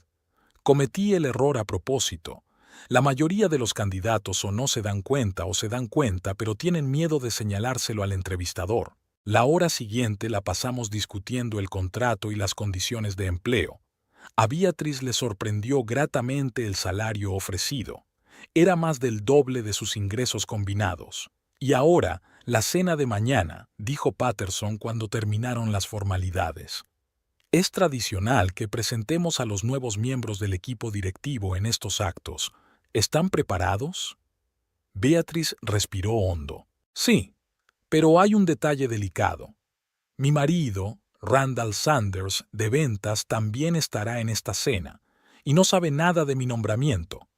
Cometí el error a propósito. La mayoría de los candidatos o no se dan cuenta o se dan cuenta, pero tienen miedo de señalárselo al entrevistador. La hora siguiente la pasamos discutiendo el contrato y las condiciones de empleo. A Beatriz le sorprendió gratamente el salario ofrecido. Era más del doble de sus ingresos combinados. Y ahora, la cena de mañana, dijo Patterson cuando terminaron las formalidades. Es tradicional que presentemos a los nuevos miembros del equipo directivo en estos actos. ¿Están preparados? Beatriz respiró hondo. Sí, pero hay un detalle delicado. Mi marido, Randall Sanders, de ventas, también estará en esta cena, y no sabe nada de mi nombramiento.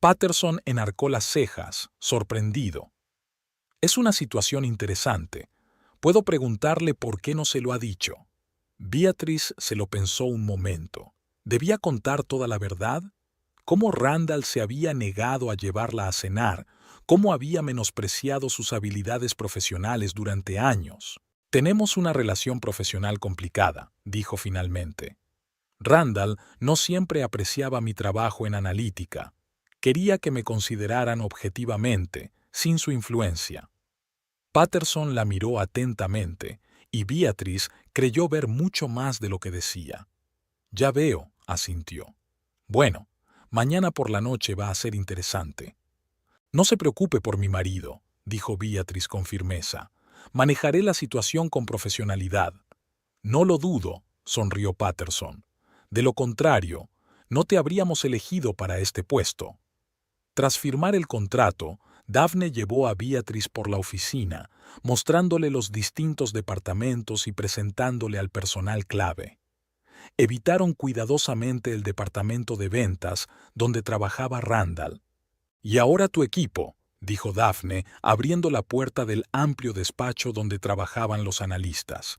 Patterson enarcó las cejas, sorprendido. Es una situación interesante. Puedo preguntarle por qué no se lo ha dicho. Beatriz se lo pensó un momento. ¿Debía contar toda la verdad? ¿Cómo Randall se había negado a llevarla a cenar? ¿Cómo había menospreciado sus habilidades profesionales durante años? Tenemos una relación profesional complicada, dijo finalmente. Randall no siempre apreciaba mi trabajo en analítica. Quería que me consideraran objetivamente, sin su influencia. Patterson la miró atentamente, y Beatriz creyó ver mucho más de lo que decía. Ya veo, asintió. Bueno, mañana por la noche va a ser interesante. No se preocupe por mi marido, dijo Beatriz con firmeza. Manejaré la situación con profesionalidad. No lo dudo, sonrió Patterson. De lo contrario, no te habríamos elegido para este puesto. Tras firmar el contrato, Daphne llevó a Beatriz por la oficina, mostrándole los distintos departamentos y presentándole al personal clave. Evitaron cuidadosamente el departamento de ventas donde trabajaba Randall. «Y ahora tu equipo», dijo Daphne, abriendo la puerta del amplio despacho donde trabajaban los analistas.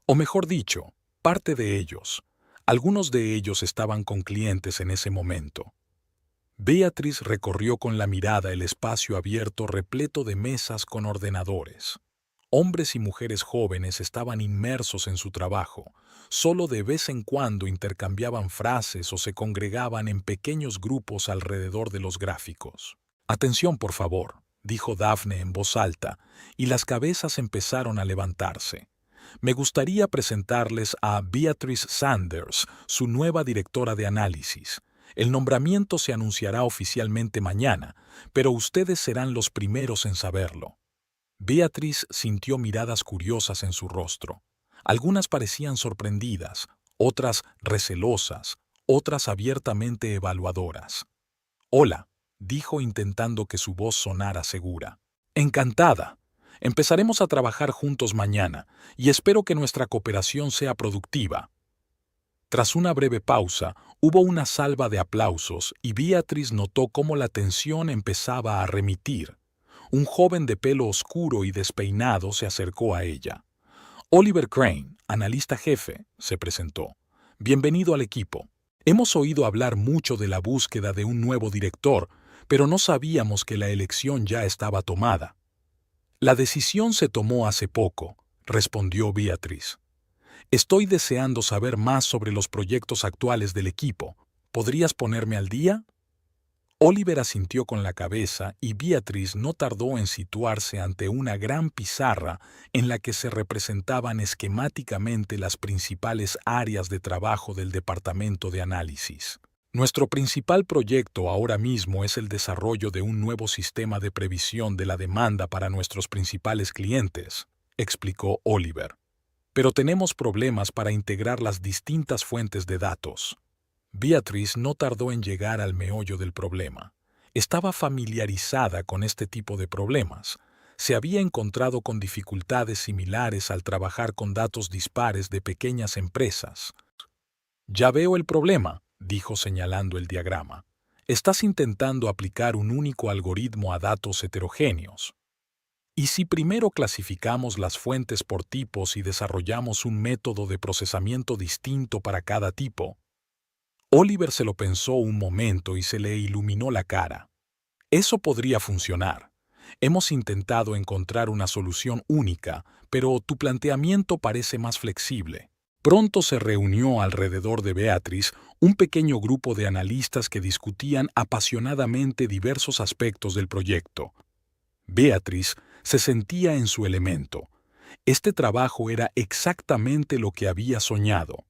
O mejor dicho, parte de ellos. Algunos de ellos estaban con clientes en ese momento. Beatriz recorrió con la mirada el espacio abierto repleto de mesas con ordenadores. Hombres y mujeres jóvenes estaban inmersos en su trabajo. Solo de vez en cuando intercambiaban frases o se congregaban en pequeños grupos alrededor de los gráficos. «Atención, por favor», dijo Daphne en voz alta, y las cabezas empezaron a levantarse. «Me gustaría presentarles a Beatrice Sanders, su nueva directora de análisis. El nombramiento se anunciará oficialmente mañana, pero ustedes serán los primeros en saberlo». Beatriz sintió miradas curiosas en su rostro. Algunas parecían sorprendidas, otras recelosas, otras abiertamente evaluadoras. «Hola», dijo intentando que su voz sonara segura. «Encantada. Empezaremos a trabajar juntos mañana y espero que nuestra cooperación sea productiva». Tras una breve pausa, hubo una salva de aplausos y Beatriz notó cómo la tensión empezaba a remitir. Un joven de pelo oscuro y despeinado se acercó a ella. «Oliver Crane, analista jefe», se presentó. «Bienvenido al equipo. Hemos oído hablar mucho de la búsqueda de un nuevo director, pero no sabíamos que la elección ya estaba tomada». «La decisión se tomó hace poco», respondió Beatriz. «Estoy deseando saber más sobre los proyectos actuales del equipo. ¿Podrías ponerme al día?» Oliver asintió con la cabeza y Beatriz no tardó en situarse ante una gran pizarra en la que se representaban esquemáticamente las principales áreas de trabajo del departamento de análisis. «Nuestro principal proyecto ahora mismo es el desarrollo de un nuevo sistema de previsión de la demanda para nuestros principales clientes», explicó Oliver. «Pero tenemos problemas para integrar las distintas fuentes de datos». Beatriz no tardó en llegar al meollo del problema. Estaba familiarizada con este tipo de problemas. Se había encontrado con dificultades similares al trabajar con datos dispares de pequeñas empresas. «Ya veo el problema», dijo señalando el diagrama. «Estás intentando aplicar un único algoritmo a datos heterogéneos. ¿Y si primero clasificamos las fuentes por tipos y desarrollamos un método de procesamiento distinto para cada tipo?» Oliver se lo pensó un momento y se le iluminó la cara. «Eso podría funcionar. Hemos intentado encontrar una solución única, pero tu planteamiento parece más flexible». Pronto se reunió alrededor de Beatriz un pequeño grupo de analistas que discutían apasionadamente diversos aspectos del proyecto. Beatriz se sentía en su elemento. Este trabajo era exactamente lo que había soñado.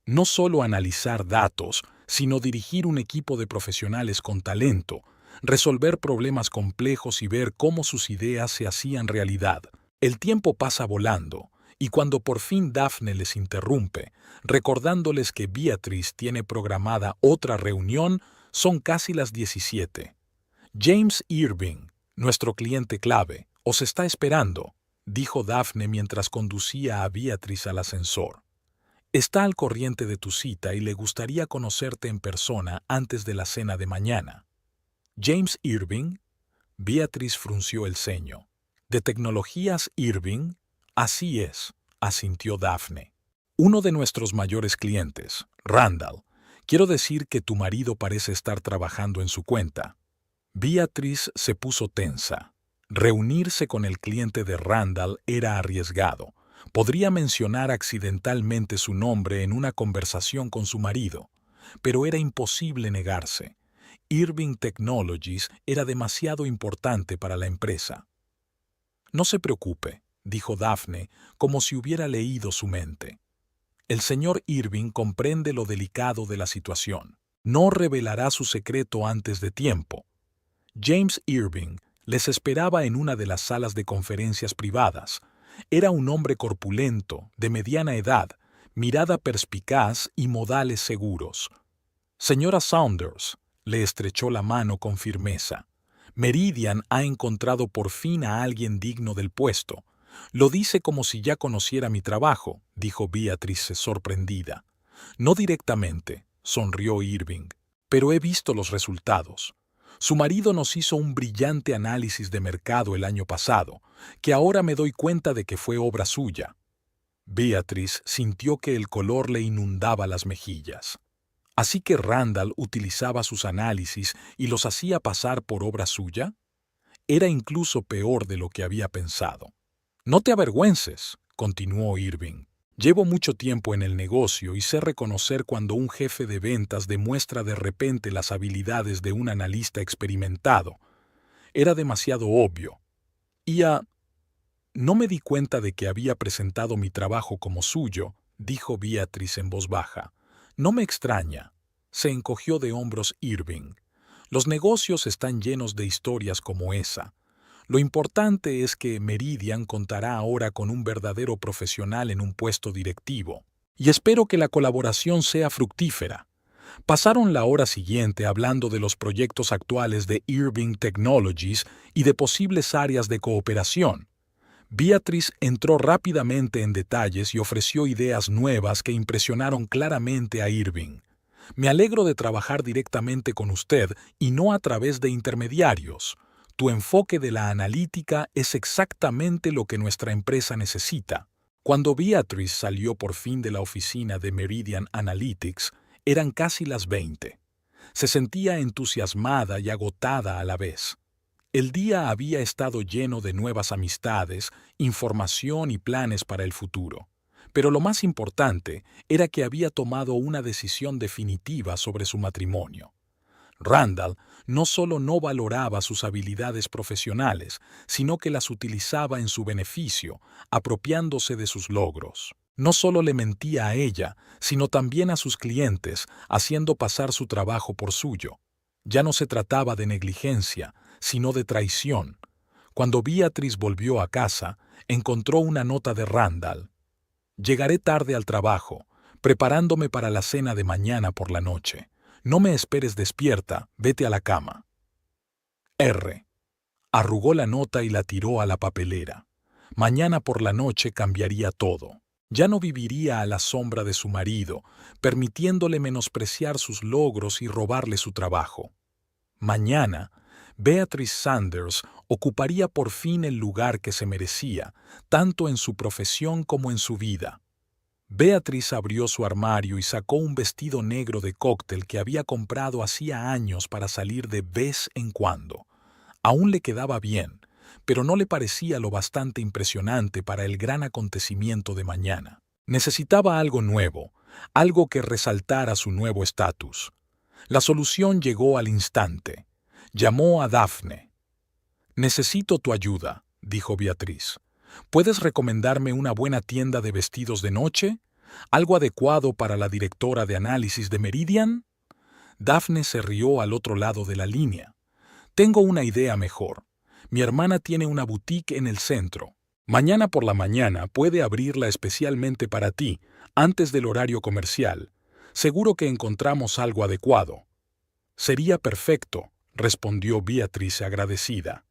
No solo analizar datos, sino dirigir un equipo de profesionales con talento, resolver problemas complejos y ver cómo sus ideas se hacían realidad. El tiempo pasa volando, y cuando por fin Daphne les interrumpe, recordándoles que Beatriz tiene programada otra reunión, son casi las 17. «James Irving, nuestro cliente clave, os está esperando», dijo Daphne mientras conducía a Beatriz al ascensor. «Está al corriente de tu cita y le gustaría conocerte en persona antes de la cena de mañana». «¿James Irving?» Beatriz frunció el ceño. «¿De Tecnologías Irving?» «Así es», asintió Daphne. «Uno de nuestros mayores clientes, Randall. Quiero decir que tu marido parece estar trabajando en su cuenta». Beatriz se puso tensa. Reunirse con el cliente de Randall era arriesgado. Podría mencionar accidentalmente su nombre en una conversación con su marido, pero era imposible negarse. Irving Technologies era demasiado importante para la empresa. «No se preocupe», dijo Daphne, como si hubiera leído su mente. «El señor Irving comprende lo delicado de la situación. No revelará su secreto antes de tiempo». James Irving les esperaba en una de las salas de conferencias privadas. Era un hombre corpulento, de mediana edad, mirada perspicaz y modales seguros. «Señora Saunders», le estrechó la mano con firmeza. «Meridian ha encontrado por fin a alguien digno del puesto. Lo dice como si ya conociera mi trabajo», dijo Beatriz sorprendida. No directamente, sonrió Irving, pero he visto los resultados. Su marido nos hizo un brillante análisis de mercado el año pasado, que ahora me doy cuenta de que fue obra suya. Beatrice sintió que el color le inundaba las mejillas. ¿Así que Randall utilizaba sus análisis y los hacía pasar por obra suya? Era incluso peor de lo que había pensado. No te avergüences, continuó Irving. Llevo mucho tiempo en el negocio y sé reconocer cuando un jefe de ventas demuestra de repente las habilidades de un analista experimentado. Era demasiado obvio. No me di cuenta de que había presentado mi trabajo como suyo, dijo Beatrice en voz baja. No me extraña. Se encogió de hombros Irving. Los negocios están llenos de historias como esa. Lo importante es que Meridian contará ahora con un verdadero profesional en un puesto directivo. Y espero que la colaboración sea fructífera. Pasaron la hora siguiente hablando de los proyectos actuales de Irving Technologies y de posibles áreas de cooperación. Beatrice entró rápidamente en detalles y ofreció ideas nuevas que impresionaron claramente a Irving. Me alegro de trabajar directamente con usted y no a través de intermediarios. Tu enfoque de la analítica es exactamente lo que nuestra empresa necesita. Cuando Beatrice salió por fin de la oficina de Meridian Analytics, eran casi las 20. Se sentía entusiasmada y agotada a la vez. El día había estado lleno de nuevas amistades, información y planes para el futuro. Pero lo más importante era que había tomado una decisión definitiva sobre su matrimonio. Randall no solo no valoraba sus habilidades profesionales, sino que las utilizaba en su beneficio, apropiándose de sus logros. No solo le mentía a ella, sino también a sus clientes, haciendo pasar su trabajo por suyo. Ya no se trataba de negligencia, sino de traición. Cuando Beatrice volvió a casa, encontró una nota de Randall. Llegaré tarde al trabajo, preparándome para la cena de mañana por la noche. No me esperes despierta, vete a la cama. R. Arrugó la nota y la tiró a la papelera. Mañana por la noche cambiaría todo. Ya no viviría a la sombra de su marido, permitiéndole menospreciar sus logros y robarle su trabajo. Mañana, Beatrice Sanders ocuparía por fin el lugar que se merecía, tanto en su profesión como en su vida. Beatrice abrió su armario y sacó un vestido negro de cóctel que había comprado hacía años para salir de vez en cuando. Aún le quedaba bien, pero no le parecía lo bastante impresionante para el gran acontecimiento de mañana. Necesitaba algo nuevo, algo que resaltara su nuevo estatus. La solución llegó al instante. Llamó a Daphne. «Necesito tu ayuda», dijo Beatrice. «¿Puedes recomendarme una buena tienda de vestidos de noche? ¿Algo adecuado para la directora de análisis de Meridian?» Daphne se rió al otro lado de la línea. «Tengo una idea mejor. Mi hermana tiene una boutique en el centro. Mañana por la mañana puede abrirla especialmente para ti, antes del horario comercial. Seguro que encontramos algo adecuado». «Sería perfecto», respondió Beatrice agradecida.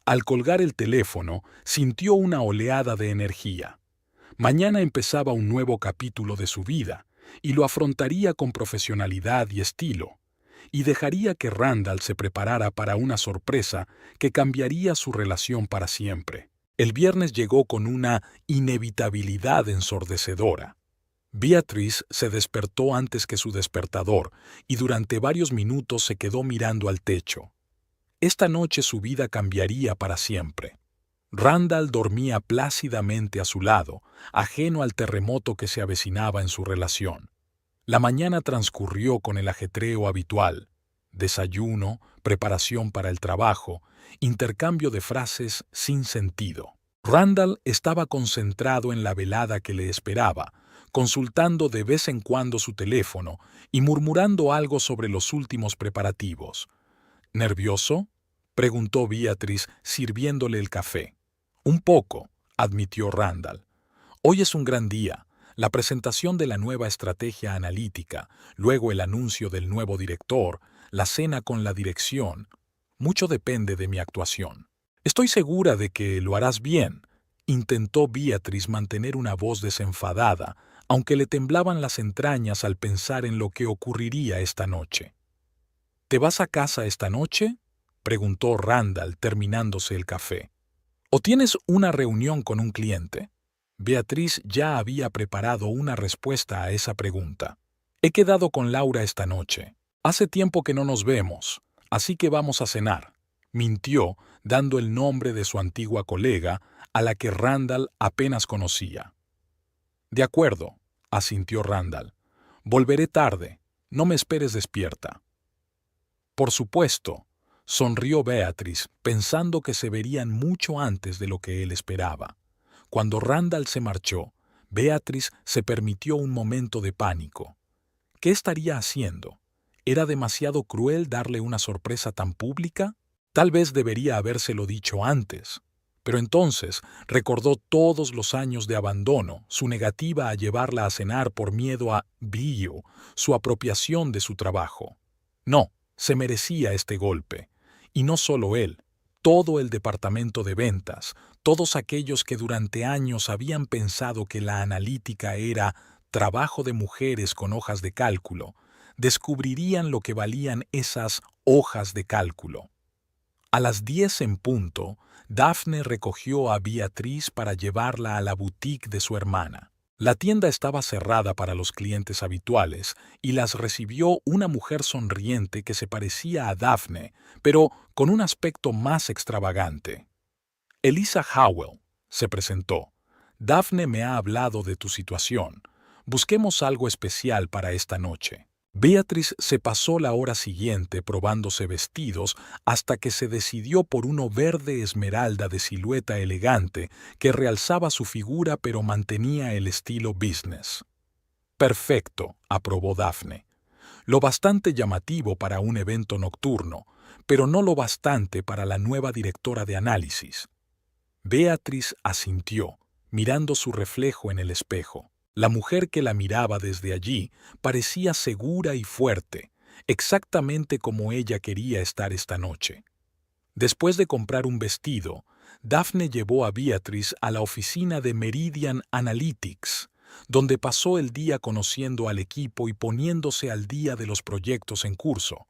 Al colgar el teléfono, sintió una oleada de energía. Mañana empezaba un nuevo capítulo de su vida, y lo afrontaría con profesionalidad y estilo, y dejaría que Randall se preparara para una sorpresa que cambiaría su relación para siempre. El viernes llegó con una inevitabilidad ensordecedora. Beatrice se despertó antes que su despertador, y durante varios minutos se quedó mirando al techo. Esta noche su vida cambiaría para siempre. Randall dormía plácidamente a su lado, ajeno al terremoto que se avecinaba en su relación. La mañana transcurrió con el ajetreo habitual: desayuno, preparación para el trabajo, intercambio de frases sin sentido. Randall estaba concentrado en la velada que le esperaba, consultando de vez en cuando su teléfono y murmurando algo sobre los últimos preparativos. «¿Nervioso?», preguntó Beatrice, sirviéndole el café. «Un poco», admitió Randall. «Hoy es un gran día. La presentación de la nueva estrategia analítica, luego el anuncio del nuevo director, la cena con la dirección. Mucho depende de mi actuación». «Estoy segura de que lo harás bien», intentó Beatrice mantener una voz desenfadada, aunque le temblaban las entrañas al pensar en lo que ocurriría esta noche. ¿Te vas a casa esta noche?, preguntó Randall terminándose el café. ¿O tienes una reunión con un cliente? Beatriz ya había preparado una respuesta a esa pregunta. He quedado con Laura esta noche. Hace tiempo que no nos vemos, así que vamos a cenar. Mintió, dando el nombre de su antigua colega, a la que Randall apenas conocía. De acuerdo, asintió Randall. Volveré tarde. No me esperes despierta. Por supuesto, sonrió Beatriz, pensando que se verían mucho antes de lo que él esperaba. Cuando Randall se marchó, Beatriz se permitió un momento de pánico. ¿Qué estaría haciendo? ¿Era demasiado cruel darle una sorpresa tan pública? Tal vez debería habérselo dicho antes. Pero entonces recordó todos los años de abandono, su negativa a llevarla a cenar por miedo a brillo, su apropiación de su trabajo. No, se merecía este golpe. Y no solo él, todo el departamento de ventas, todos aquellos que durante años habían pensado que la analítica era trabajo de mujeres con hojas de cálculo, descubrirían lo que valían esas hojas de cálculo. A las 10 en punto, Daphne recogió a Beatriz para llevarla a la boutique de su hermana. La tienda estaba cerrada para los clientes habituales y las recibió una mujer sonriente que se parecía a Daphne, pero con un aspecto más extravagante. Elisa Howell, se presentó. Daphne me ha hablado de tu situación. Busquemos algo especial para esta noche. Beatriz se pasó la hora siguiente probándose vestidos hasta que se decidió por uno verde esmeralda de silueta elegante que realzaba su figura pero mantenía el estilo business. Perfecto, aprobó Daphne. Lo bastante llamativo para un evento nocturno, pero no lo bastante para la nueva directora de análisis. Beatriz asintió, mirando su reflejo en el espejo. La mujer que la miraba desde allí parecía segura y fuerte, exactamente como ella quería estar esta noche. Después de comprar un vestido, Daphne llevó a Beatriz a la oficina de Meridian Analytics, donde pasó el día conociendo al equipo y poniéndose al día de los proyectos en curso.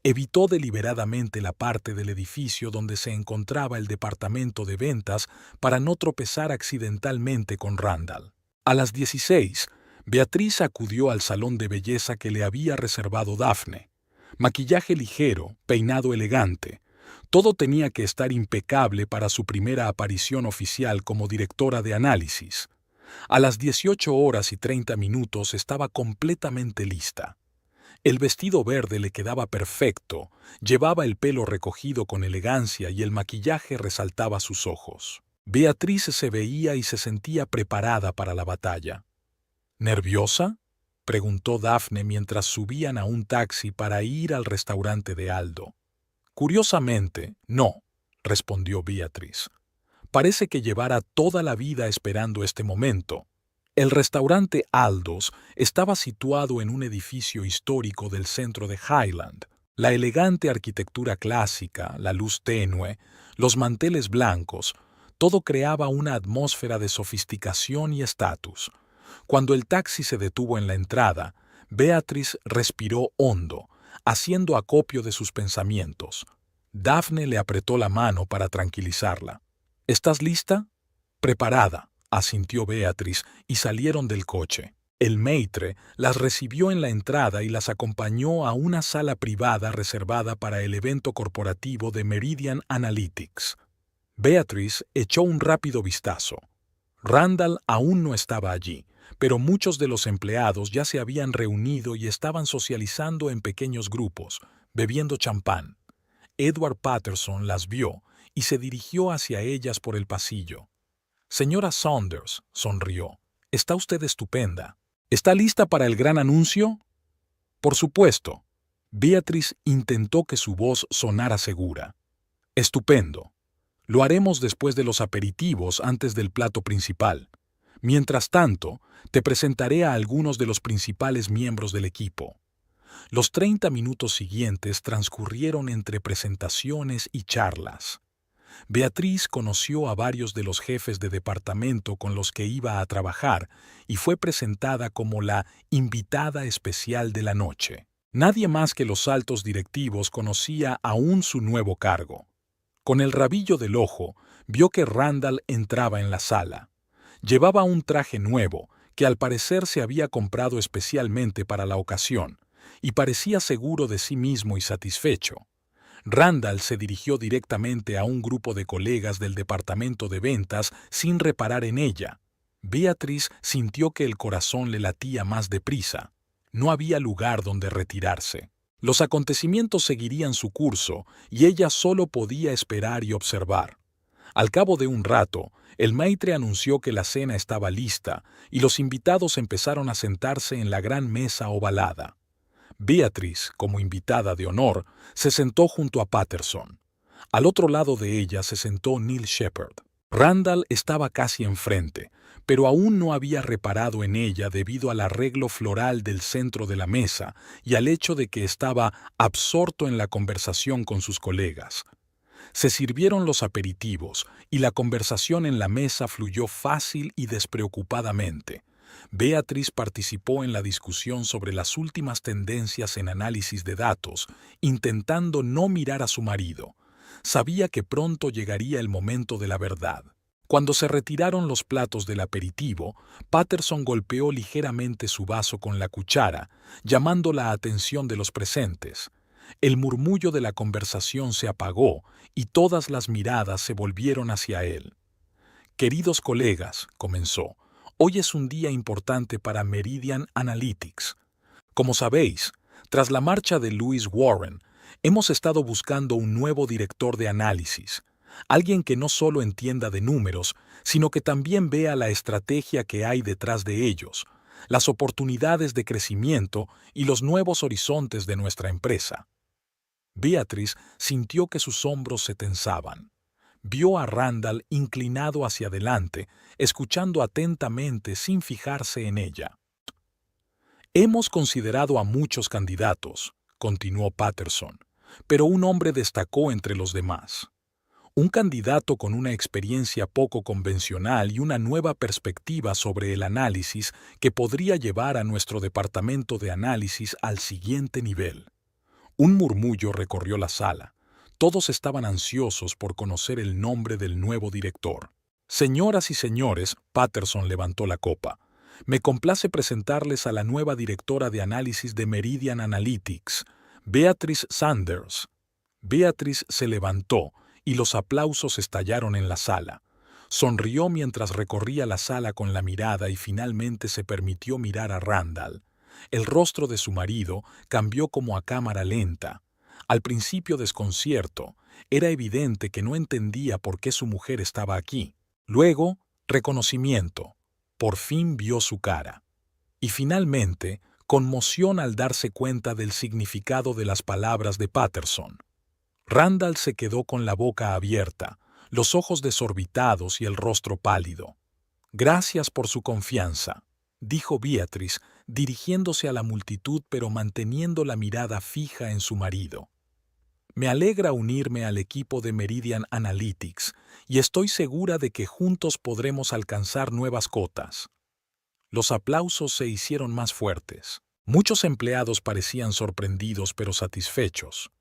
Evitó deliberadamente la parte del edificio donde se encontraba el departamento de ventas para no tropezar accidentalmente con Randall. A las 16, Beatriz acudió al salón de belleza que le había reservado Daphne. Maquillaje ligero, peinado elegante. Todo tenía que estar impecable para su primera aparición oficial como directora de análisis. A las 18:30 estaba completamente lista. El vestido verde le quedaba perfecto, llevaba el pelo recogido con elegancia y el maquillaje resaltaba sus ojos. Beatriz se veía y se sentía preparada para la batalla. ¿Nerviosa?, preguntó Daphne mientras subían a un taxi para ir al restaurante de Aldo. Curiosamente, no, respondió Beatriz. Parece que llevara toda la vida esperando este momento. El restaurante Aldo's estaba situado en un edificio histórico del centro de Highland. La elegante arquitectura clásica, la luz tenue, los manteles blancos, todo creaba una atmósfera de sofisticación y estatus. Cuando el taxi se detuvo en la entrada, Beatriz respiró hondo, haciendo acopio de sus pensamientos. Daphne le apretó la mano para tranquilizarla. ¿Estás lista? Preparada, asintió Beatriz, y salieron del coche. El maître las recibió en la entrada y las acompañó a una sala privada reservada para el evento corporativo de Meridian Analytics. Beatriz echó un rápido vistazo. Randall aún no estaba allí, pero muchos de los empleados ya se habían reunido y estaban socializando en pequeños grupos, bebiendo champán. Edward Patterson las vio y se dirigió hacia ellas por el pasillo. «Señora Saunders», sonrió, «está usted estupenda. ¿Está lista para el gran anuncio?» «Por supuesto». Beatriz intentó que su voz sonara segura. «Estupendo. Lo haremos después de los aperitivos antes del plato principal. Mientras tanto, te presentaré a algunos de los principales miembros del equipo». Los 30 minutos siguientes transcurrieron entre presentaciones y charlas. Beatriz conoció a varios de los jefes de departamento con los que iba a trabajar y fue presentada como la invitada especial de la noche. Nadie más que los altos directivos conocía aún su nuevo cargo. Con el rabillo del ojo, vio que Randall entraba en la sala. Llevaba un traje nuevo, que al parecer se había comprado especialmente para la ocasión, y parecía seguro de sí mismo y satisfecho. Randall se dirigió directamente a un grupo de colegas del departamento de ventas sin reparar en ella. Beatriz sintió que el corazón le latía más deprisa. No había lugar donde retirarse. Los acontecimientos seguirían su curso y ella solo podía esperar y observar. Al cabo de un rato, el maitre anunció que la cena estaba lista y los invitados empezaron a sentarse en la gran mesa ovalada. Beatriz, como invitada de honor, se sentó junto a Patterson. Al otro lado de ella se sentó Neil Shepard. Randall estaba casi enfrente, pero aún no había reparado en ella debido al arreglo floral del centro de la mesa y al hecho de que estaba absorto en la conversación con sus colegas. Se sirvieron los aperitivos y la conversación en la mesa fluyó fácil y despreocupadamente. Beatriz participó en la discusión sobre las últimas tendencias en análisis de datos, intentando no mirar a su marido. Sabía que pronto llegaría el momento de la verdad. Cuando se retiraron los platos del aperitivo, Patterson golpeó ligeramente su vaso con la cuchara, llamando la atención de los presentes. El murmullo de la conversación se apagó y todas las miradas se volvieron hacia él. «Queridos colegas», comenzó, «hoy es un día importante para Meridian Analytics. Como sabéis, tras la marcha de Lewis Warren, hemos estado buscando un nuevo director de análisis, alguien que no solo entienda de números, sino que también vea la estrategia que hay detrás de ellos, las oportunidades de crecimiento y los nuevos horizontes de nuestra empresa». Beatriz sintió que sus hombros se tensaban. Vio a Randall inclinado hacia adelante, escuchando atentamente sin fijarse en ella. «Hemos considerado a muchos candidatos», continuó Patterson, «pero un hombre destacó entre los demás. Un candidato con una experiencia poco convencional y una nueva perspectiva sobre el análisis que podría llevar a nuestro departamento de análisis al siguiente nivel». Un murmullo recorrió la sala. Todos estaban ansiosos por conocer el nombre del nuevo director. «Señoras y señores», Patterson levantó la copa, «me complace presentarles a la nueva directora de análisis de Meridian Analytics, Beatriz Sanders». Beatriz se levantó y los aplausos estallaron en la sala. Sonrió mientras recorría la sala con la mirada y finalmente se permitió mirar a Randall. El rostro de su marido cambió como a cámara lenta. Al principio desconcierto, era evidente que no entendía por qué su mujer estaba aquí. Luego, reconocimiento. Por fin vio su cara. Y finalmente, conmoción al darse cuenta del significado de las palabras de Patterson. Randall se quedó con la boca abierta, los ojos desorbitados y el rostro pálido. «Gracias por su confianza», dijo Beatriz, dirigiéndose a la multitud pero manteniendo la mirada fija en su marido. «Me alegra unirme al equipo de Meridian Analytics y estoy segura de que juntos podremos alcanzar nuevas cotas». Los aplausos se hicieron más fuertes. Muchos empleados parecían sorprendidos pero satisfechos.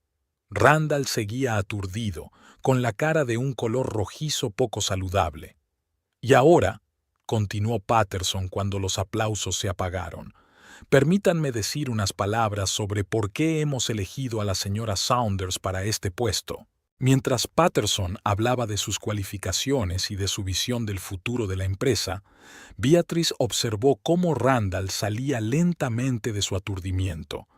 Randall seguía aturdido, con la cara de un color rojizo poco saludable. «Y ahora», continuó Patterson cuando los aplausos se apagaron, «permítanme decir unas palabras sobre por qué hemos elegido a la señora Saunders para este puesto». Mientras Patterson hablaba de sus cualificaciones y de su visión del futuro de la empresa, Beatriz observó cómo Randall salía lentamente de su aturdimiento.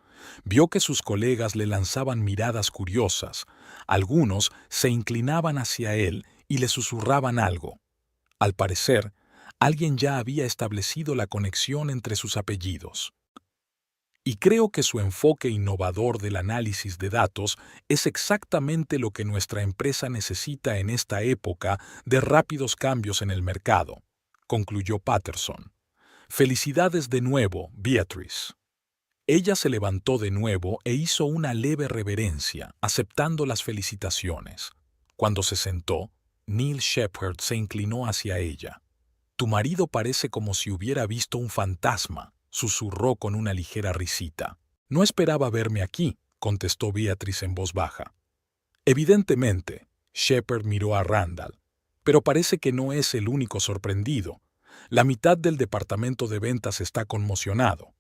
Vio que sus colegas le lanzaban miradas curiosas. Algunos se inclinaban hacia él y le susurraban algo. Al parecer, alguien ya había establecido la conexión entre sus apellidos. Y creo que su enfoque innovador del análisis de datos es exactamente lo que nuestra empresa necesita en esta época de rápidos cambios en el mercado, concluyó Patterson. «Felicidades de nuevo, Beatriz». Ella se levantó de nuevo e hizo una leve reverencia, aceptando las felicitaciones. Cuando se sentó, Neil Shepherd se inclinó hacia ella. «Tu marido parece como si hubiera visto un fantasma», susurró con una ligera risita. «No esperaba verme aquí», contestó Beatrice en voz baja. Evidentemente, Shepherd miró a Randall. Pero parece que no es el único sorprendido. La mitad del departamento de ventas está conmocionado.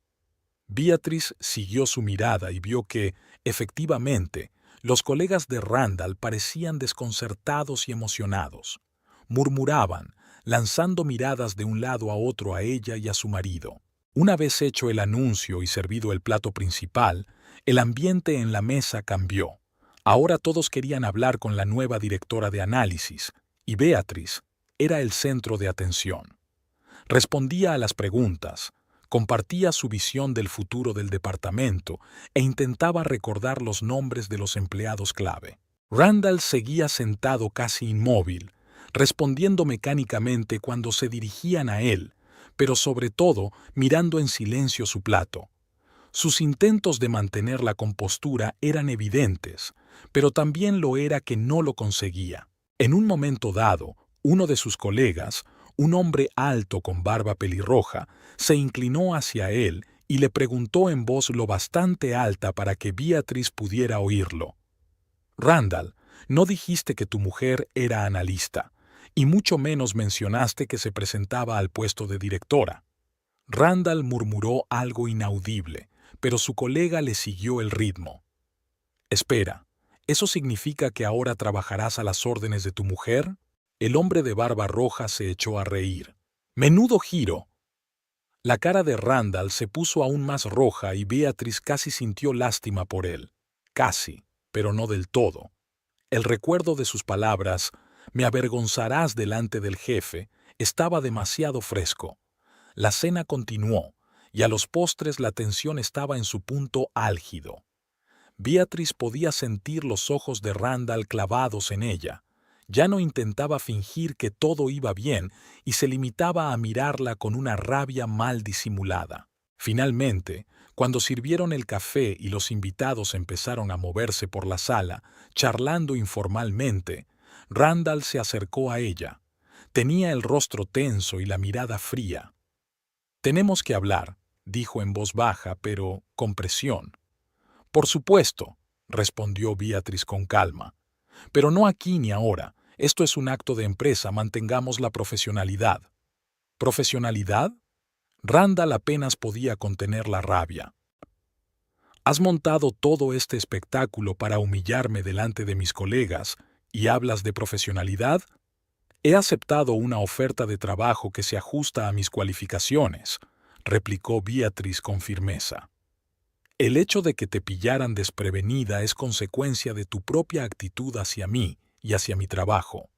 Beatrice siguió su mirada y vio que, efectivamente, los colegas de Randall parecían desconcertados y emocionados. Murmuraban, lanzando miradas de un lado a otro a ella y a su marido. Una vez hecho el anuncio y servido el plato principal, el ambiente en la mesa cambió. Ahora todos querían hablar con la nueva directora de análisis, y Beatrice era el centro de atención. Respondía a las preguntas, compartía su visión del futuro del departamento e intentaba recordar los nombres de los empleados clave. Randall seguía sentado casi inmóvil, respondiendo mecánicamente cuando se dirigían a él, pero sobre todo mirando en silencio su plato. Sus intentos de mantener la compostura eran evidentes, pero también lo era que no lo conseguía. En un momento dado, uno de sus colegas, un hombre alto con barba pelirroja, se inclinó hacia él y le preguntó en voz lo bastante alta para que Beatrice pudiera oírlo. «Randall, no dijiste que tu mujer era analista, y mucho menos mencionaste que se presentaba al puesto de directora». Randall murmuró algo inaudible, pero su colega le siguió el ritmo. «Espera, ¿eso significa que ahora trabajarás a las órdenes de tu mujer?» El hombre de barba roja se echó a reír. «¡Menudo giro!». La cara de Randall se puso aún más roja y Beatrice casi sintió lástima por él. Casi, pero no del todo. El recuerdo de sus palabras, «me avergonzarás delante del jefe», estaba demasiado fresco. La cena continuó, y a los postres la tensión estaba en su punto álgido. Beatrice podía sentir los ojos de Randall clavados en ella. Ya no intentaba fingir que todo iba bien y se limitaba a mirarla con una rabia mal disimulada. Finalmente, cuando sirvieron el café y los invitados empezaron a moverse por la sala, charlando informalmente, Randall se acercó a ella. Tenía el rostro tenso y la mirada fría. «Tenemos que hablar», dijo en voz baja, pero con presión. «Por supuesto», respondió Beatrice con calma. «Pero no aquí ni ahora. Esto es un acto de empresa, mantengamos la profesionalidad». «¿Profesionalidad?». Randall apenas podía contener la rabia. «Has montado todo este espectáculo para humillarme delante de mis colegas, ¿y hablas de profesionalidad?». «He aceptado una oferta de trabajo que se ajusta a mis cualificaciones», replicó Beatrice con firmeza. «El hecho de que te pillaran desprevenida es consecuencia de tu propia actitud hacia mí y hacia mi trabajo.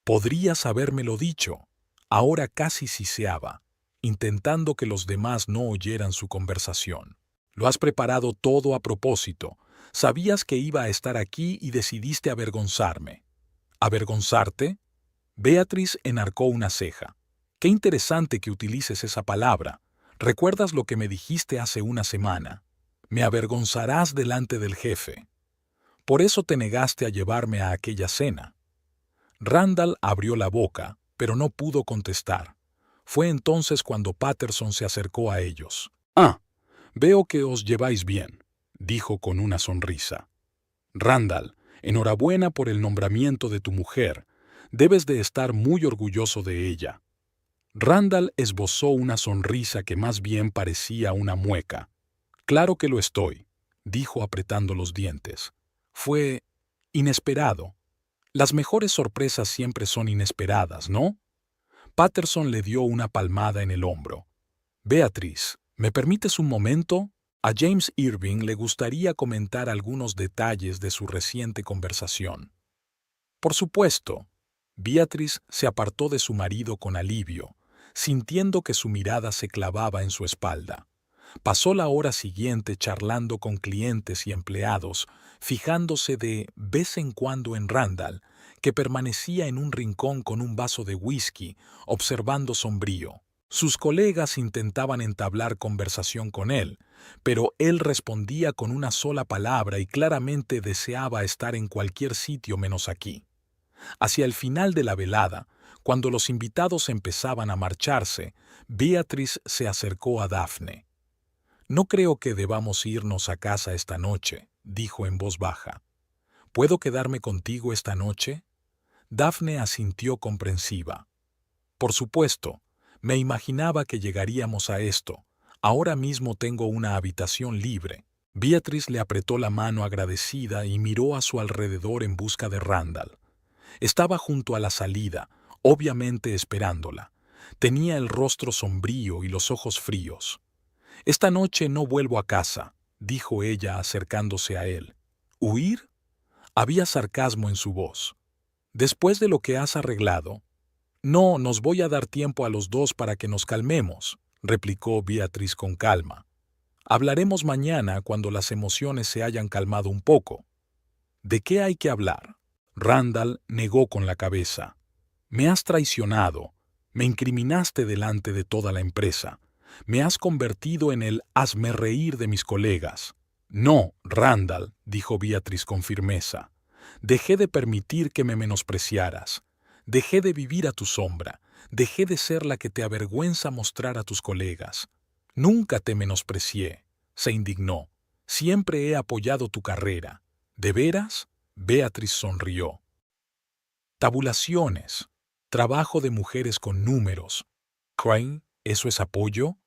Podrías habérmelo dicho». Ahora casi siseaba, intentando que los demás no oyeran su conversación. «Lo has preparado todo a propósito. Sabías que iba a estar aquí y decidiste avergonzarme». «¿Avergonzarte?». Beatrice enarcó una ceja. «Qué interesante que utilices esa palabra. ¿Recuerdas lo que me dijiste hace una semana? Me avergonzarás delante del jefe. Por eso te negaste a llevarme a aquella cena». Randall abrió la boca, pero no pudo contestar. Fue entonces cuando Patterson se acercó a ellos. «Ah, veo que os lleváis bien», dijo con una sonrisa. «Randall, enhorabuena por el nombramiento de tu mujer. Debes de estar muy orgulloso de ella». Randall esbozó una sonrisa que más bien parecía una mueca. «Claro que lo estoy», dijo apretando los dientes. «Fue inesperado. Las mejores sorpresas siempre son inesperadas, ¿no?». Patterson le dio una palmada en el hombro. «Beatrice, ¿me permites un momento?». A James Irving le gustaría comentar algunos detalles de su reciente conversación. «Por supuesto». Beatrice se apartó de su marido con alivio, sintiendo que su mirada se clavaba en su espalda. Pasó la hora siguiente charlando con clientes y empleados, fijándose de vez en cuando en Randall, que permanecía en un rincón con un vaso de whisky, observando sombrío. Sus colegas intentaban entablar conversación con él, pero él respondía con una sola palabra y claramente deseaba estar en cualquier sitio menos aquí. Hacia el final de la velada, cuando los invitados empezaban a marcharse, Beatriz se acercó a Daphne. «No creo que debamos irnos a casa esta noche», dijo en voz baja. «¿Puedo quedarme contigo esta noche?» Daphne asintió comprensiva. «Por supuesto, me imaginaba que llegaríamos a esto. Ahora mismo tengo una habitación libre». Beatriz le apretó la mano agradecida y miró a su alrededor en busca de Randall. Estaba junto a la salida, obviamente esperándola. Tenía el rostro sombrío y los ojos fríos. «Esta noche no vuelvo a casa», dijo ella acercándose a él. «¿Huir?» Había sarcasmo en su voz. «Después de lo que has arreglado». «No, nos voy a dar tiempo a los dos para que nos calmemos», replicó Beatriz con calma. «Hablaremos mañana cuando las emociones se hayan calmado un poco». «¿De qué hay que hablar?» Randall negó con la cabeza. «Me has traicionado. Me incriminaste delante de toda la empresa. Me has convertido en el hazmerreír de mis colegas». «No, Randall», dijo Beatriz con firmeza. «Dejé de permitir que me menospreciaras. Dejé de vivir a tu sombra. Dejé de ser la que te avergüenza mostrar a tus colegas. Nunca te menosprecié», se indignó. «Siempre he apoyado tu carrera». «¿De veras?» Beatriz sonrió. «Tabulaciones. Trabajo de mujeres con números. Crane, ¿eso es apoyo?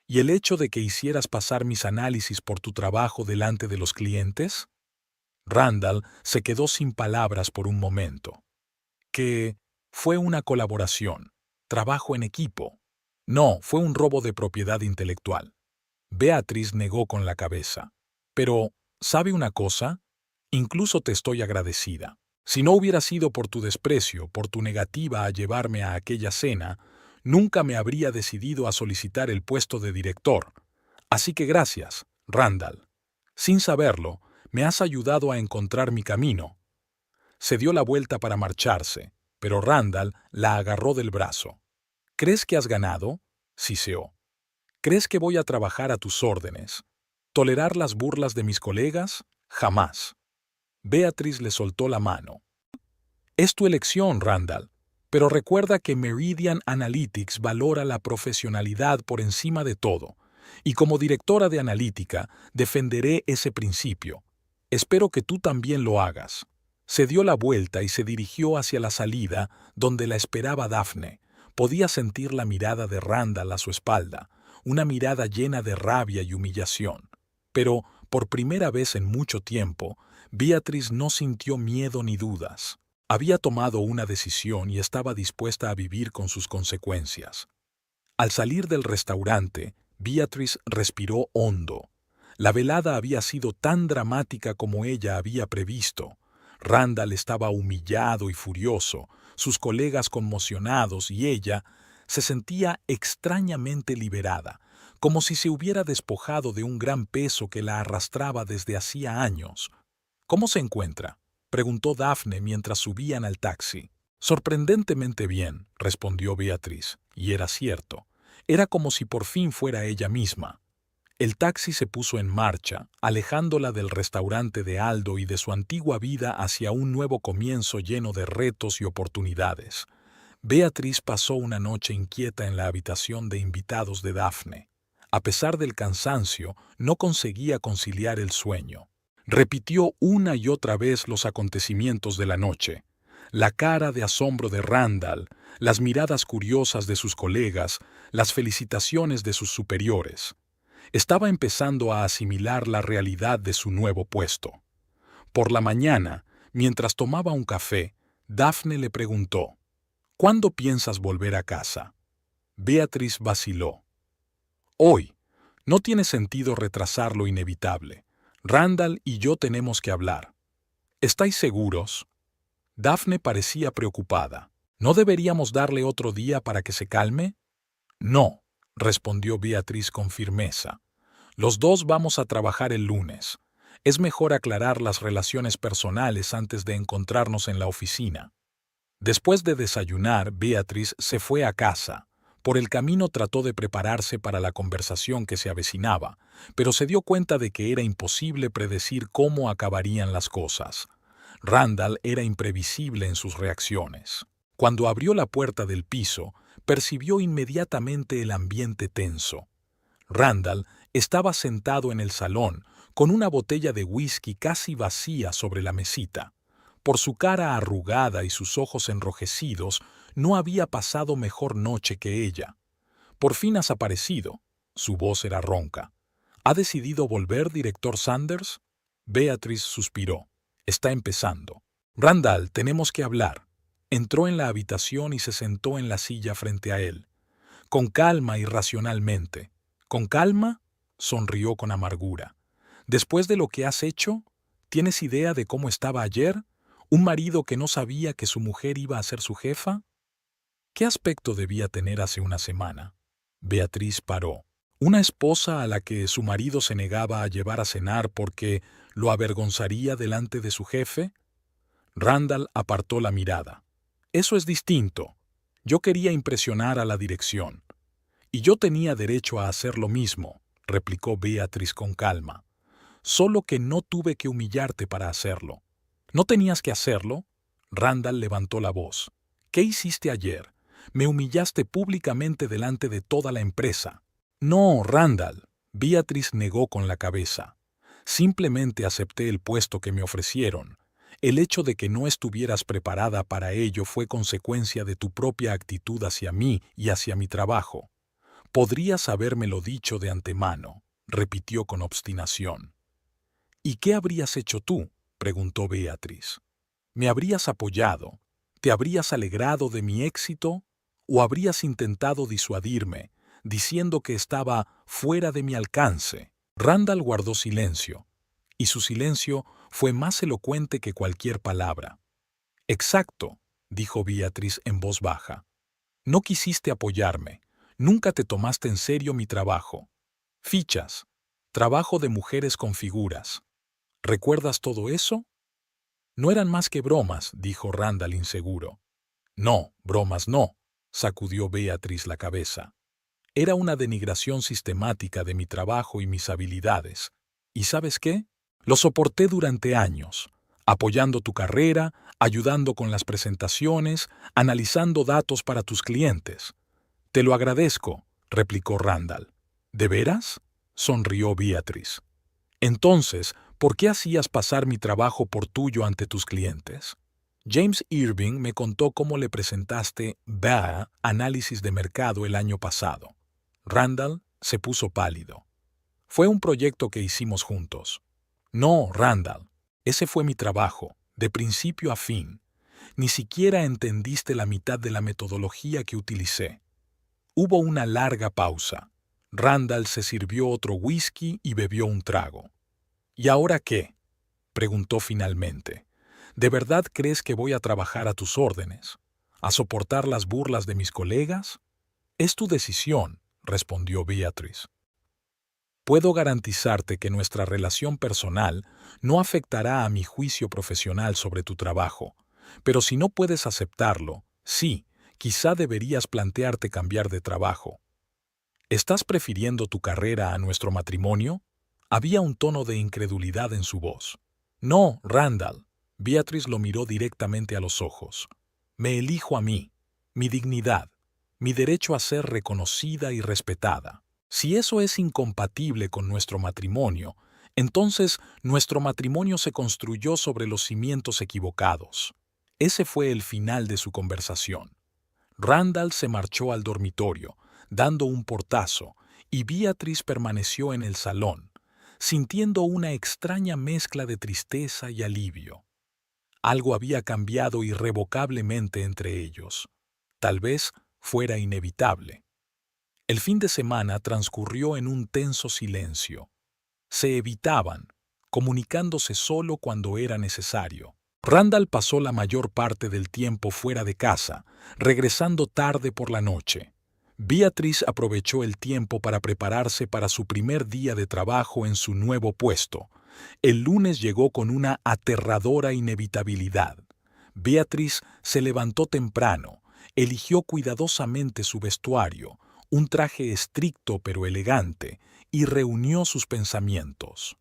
¿Y el hecho de que hicieras pasar mis análisis por tu trabajo delante de los clientes?» Randall se quedó sin palabras por un momento. «Que fue una colaboración. Trabajo en equipo». «No, fue un robo de propiedad intelectual». Beatriz negó con la cabeza. «Pero, ¿sabe una cosa? Incluso te estoy agradecida. Si no hubiera sido por tu desprecio, por tu negativa a llevarme a aquella cena, nunca me habría decidido a solicitar el puesto de director. Así que gracias, Randall. Sin saberlo, me has ayudado a encontrar mi camino». Se dio la vuelta para marcharse, pero Randall la agarró del brazo. «¿Crees que has ganado?», siseó. «¿Crees que voy a trabajar a tus órdenes? ¿Tolerar las burlas de mis colegas? Jamás». Beatriz le soltó la mano. «Es tu elección, Randall, pero recuerda que Meridian Analytics valora la profesionalidad por encima de todo, y como directora de analítica defenderé ese principio. Espero que tú también lo hagas». Se dio la vuelta y se dirigió hacia la salida, donde la esperaba Daphne. Podía sentir la mirada de Randall a su espalda, una mirada llena de rabia y humillación. Pero, por primera vez en mucho tiempo, Beatriz no sintió miedo ni dudas. Había tomado una decisión y estaba dispuesta a vivir con sus consecuencias. Al salir del restaurante, Beatriz respiró hondo. La velada había sido tan dramática como ella había previsto. Randall estaba humillado y furioso, sus colegas conmocionados y ella se sentía extrañamente liberada, como si se hubiera despojado de un gran peso que la arrastraba desde hacía años. «¿Cómo se encuentra?», preguntó Daphne mientras subían al taxi. «Sorprendentemente bien», respondió Beatriz, y era cierto. Era como si por fin fuera ella misma. El taxi se puso en marcha, alejándola del restaurante de Aldo y de su antigua vida hacia un nuevo comienzo lleno de retos y oportunidades. Beatriz pasó una noche inquieta en la habitación de invitados de Daphne. A pesar del cansancio, no conseguía conciliar el sueño. Repitió una y otra vez los acontecimientos de la noche. La cara de asombro de Randall, las miradas curiosas de sus colegas, las felicitaciones de sus superiores. Estaba empezando a asimilar la realidad de su nuevo puesto. Por la mañana, mientras tomaba un café, Daphne le preguntó: «¿Cuándo piensas volver a casa?». Beatriz vaciló. «Hoy. No tiene sentido retrasar lo inevitable. Randall y yo tenemos que hablar». «¿Estáis seguros?». Daphne parecía preocupada. «¿No deberíamos darle otro día para que se calme?». «No», respondió Beatriz con firmeza. «Los dos vamos a trabajar el lunes. Es mejor aclarar las relaciones personales antes de encontrarnos en la oficina». Después de desayunar, Beatriz se fue a casa. Por el camino trató de prepararse para la conversación que se avecinaba, pero se dio cuenta de que era imposible predecir cómo acabarían las cosas. Randall era imprevisible en sus reacciones. Cuando abrió la puerta del piso, percibió inmediatamente el ambiente tenso. Randall estaba sentado en el salón, con una botella de whisky casi vacía sobre la mesita. Por su cara arrugada y sus ojos enrojecidos, no había pasado mejor noche que ella. Por fin has aparecido. Su voz era ronca. ¿Ha decidido volver, director Sanders? Beatrice suspiró. Está empezando. Randall, tenemos que hablar. Entró en la habitación y se sentó en la silla frente a él. Con calma y racionalmente. ¿Con calma? Sonrió con amargura. Después de lo que has hecho, ¿tienes idea de cómo estaba ayer? ¿Un marido que no sabía que su mujer iba a ser su jefa? ¿Qué aspecto debía tener hace una semana? Beatriz paró. ¿Una esposa a la que su marido se negaba a llevar a cenar porque lo avergonzaría delante de su jefe? Randall apartó la mirada. Eso es distinto. Yo quería impresionar a la dirección. Y yo tenía derecho a hacer lo mismo, replicó Beatriz con calma. Solo que no tuve que humillarte para hacerlo. ¿No tenías que hacerlo? Randall levantó la voz. ¿Qué hiciste ayer? Me humillaste públicamente delante de toda la empresa. No, Randall. Beatriz negó con la cabeza. Simplemente acepté el puesto que me ofrecieron. El hecho de que no estuvieras preparada para ello fue consecuencia de tu propia actitud hacia mí y hacia mi trabajo. Podrías habérmelo dicho de antemano, repitió con obstinación. ¿Y qué habrías hecho tú? Preguntó Beatriz. ¿Me habrías apoyado? ¿Te habrías alegrado de mi éxito? ¿O habrías intentado disuadirme, diciendo que estaba fuera de mi alcance? Randall guardó silencio, y su silencio fue más elocuente que cualquier palabra. Exacto, dijo Beatriz en voz baja. No quisiste apoyarme. Nunca te tomaste en serio mi trabajo. Fichas. Trabajo de mujeres con figuras. ¿Recuerdas todo eso? No eran más que bromas, dijo Randall inseguro. No, bromas no, sacudió Beatriz la cabeza. Era una denigración sistemática de mi trabajo y mis habilidades. ¿Y sabes qué? Lo soporté durante años, apoyando tu carrera, ayudando con las presentaciones, analizando datos para tus clientes. Te lo agradezco, replicó Randall. ¿De veras? Sonrió Beatriz. Entonces, ¿por qué hacías pasar mi trabajo por tuyo ante tus clientes? James Irving me contó cómo le presentaste BA Análisis de Mercado el año pasado. Randall se puso pálido. Fue un proyecto que hicimos juntos. No, Randall, ese fue mi trabajo, de principio a fin. Ni siquiera entendiste la mitad de la metodología que utilicé. Hubo una larga pausa. Randall se sirvió otro whisky y bebió un trago. ¿Y ahora qué? Preguntó finalmente. ¿De verdad crees que voy a trabajar a tus órdenes? ¿A soportar las burlas de mis colegas? Es tu decisión, respondió Beatriz. Puedo garantizarte que nuestra relación personal no afectará a mi juicio profesional sobre tu trabajo, pero si no puedes aceptarlo, sí, quizá deberías plantearte cambiar de trabajo. ¿Estás prefiriendo tu carrera a nuestro matrimonio? Había un tono de incredulidad en su voz. No, Randall. Beatriz lo miró directamente a los ojos. Me elijo a mí, mi dignidad, mi derecho a ser reconocida y respetada. Si eso es incompatible con nuestro matrimonio, entonces nuestro matrimonio se construyó sobre los cimientos equivocados. Ese fue el final de su conversación. Randall se marchó al dormitorio, dando un portazo, y Beatriz permaneció en el salón, sintiendo una extraña mezcla de tristeza y alivio. Algo había cambiado irrevocablemente entre ellos. Tal vez fuera inevitable. El fin de semana transcurrió en un tenso silencio. Se evitaban, comunicándose solo cuando era necesario. Randall pasó la mayor parte del tiempo fuera de casa, regresando tarde por la noche. Beatriz aprovechó el tiempo para prepararse para su primer día de trabajo en su nuevo puesto. El lunes llegó con una aterradora inevitabilidad. Beatriz se levantó temprano, eligió cuidadosamente su vestuario, un traje estricto pero elegante, y reunió sus pensamientos.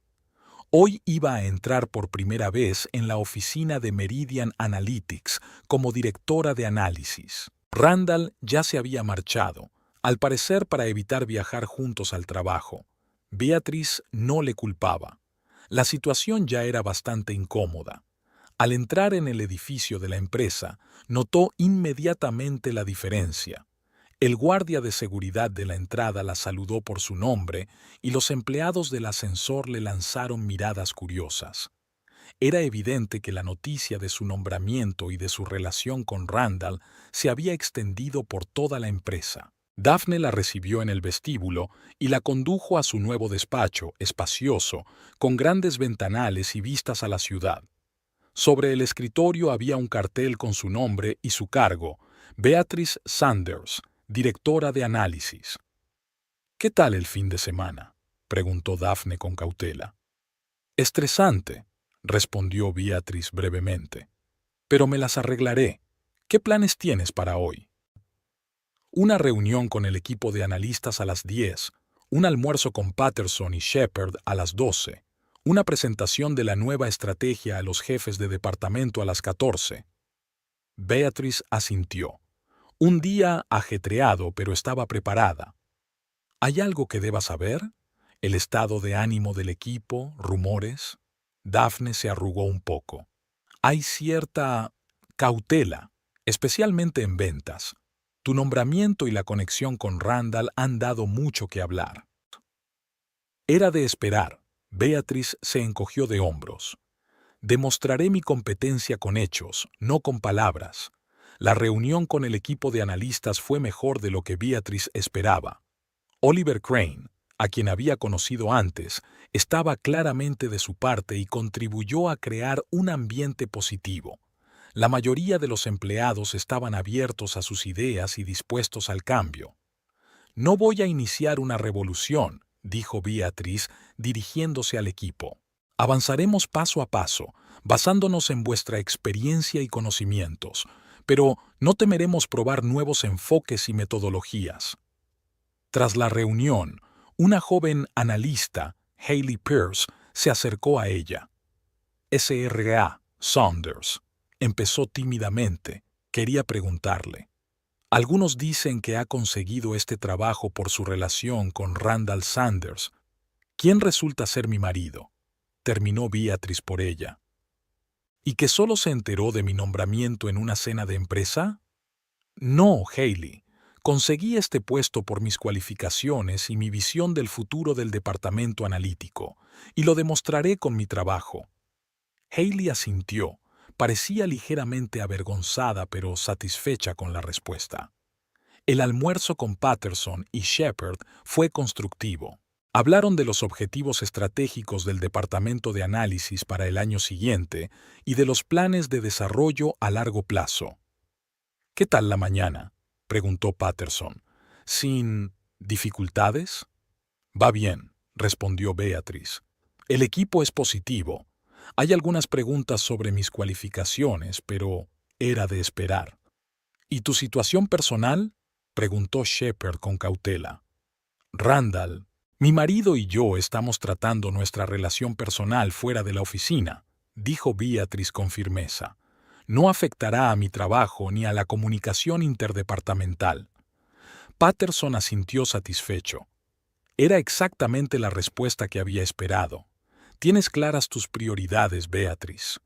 Hoy iba a entrar por primera vez en la oficina de Meridian Analytics como directora de análisis. Randall ya se había marchado, al parecer para evitar viajar juntos al trabajo. Beatriz no le culpaba. La situación ya era bastante incómoda. Al entrar en el edificio de la empresa, notó inmediatamente la diferencia. El guardia de seguridad de la entrada la saludó por su nombre y los empleados del ascensor le lanzaron miradas curiosas. Era evidente que la noticia de su nombramiento y de su relación con Randall se había extendido por toda la empresa. Daphne la recibió en el vestíbulo y la condujo a su nuevo despacho, espacioso, con grandes ventanales y vistas a la ciudad. Sobre el escritorio había un cartel con su nombre y su cargo, Beatrice Sanders, directora de análisis. «¿Qué tal el fin de semana?», preguntó Daphne con cautela. «Estresante», respondió Beatrice brevemente. «Pero me las arreglaré. ¿Qué planes tienes para hoy?». Una reunión con el equipo de analistas a las 10, un almuerzo con Patterson y Shepard a las 12, una presentación de la nueva estrategia a los jefes de departamento a las 14. Beatrice asintió. Un día ajetreado, pero estaba preparada. ¿Hay algo que deba saber? ¿El estado de ánimo del equipo? ¿Rumores? Daphne se arrugó un poco. Hay cierta cautela, especialmente en ventas. Tu nombramiento y la conexión con Randall han dado mucho que hablar. Era de esperar. Beatrice se encogió de hombros. Demostraré mi competencia con hechos, no con palabras. La reunión con el equipo de analistas fue mejor de lo que Beatrice esperaba. Oliver Crane, a quien había conocido antes, estaba claramente de su parte y contribuyó a crear un ambiente positivo. La mayoría de los empleados estaban abiertos a sus ideas y dispuestos al cambio. «No voy a iniciar una revolución», dijo Beatrice, dirigiéndose al equipo. «Avanzaremos paso a paso, basándonos en vuestra experiencia y conocimientos, pero no temeremos probar nuevos enfoques y metodologías». Tras la reunión, una joven analista, Hailey Pierce, se acercó a ella. «SRA, Saunders», empezó tímidamente. Quería preguntarle. «Algunos dicen que ha conseguido este trabajo por su relación con Randall Sanders. ¿Quién resulta ser mi marido?», terminó Beatrice por ella. «¿Y que solo se enteró de mi nombramiento en una cena de empresa?». «No, Hailey. Conseguí este puesto por mis cualificaciones y mi visión del futuro del departamento analítico, y lo demostraré con mi trabajo». Hailey asintió. Parecía ligeramente avergonzada pero satisfecha con la respuesta. El almuerzo con Patterson y Shepard fue constructivo. Hablaron de los objetivos estratégicos del departamento de análisis para el año siguiente y de los planes de desarrollo a largo plazo. «¿Qué tal la mañana?», preguntó Patterson. «¿Sin dificultades?». «Va bien», respondió Beatrice. «El equipo es positivo. Hay algunas preguntas sobre mis cualificaciones, pero era de esperar». «¿Y tu situación personal?», preguntó Shepard con cautela. «Randall, mi marido y yo estamos tratando nuestra relación personal fuera de la oficina», dijo Beatrice con firmeza. «No afectará a mi trabajo ni a la comunicación interdepartamental». Patterson asintió satisfecho. Era exactamente la respuesta que había esperado. «Tienes claras tus prioridades, Beatrice».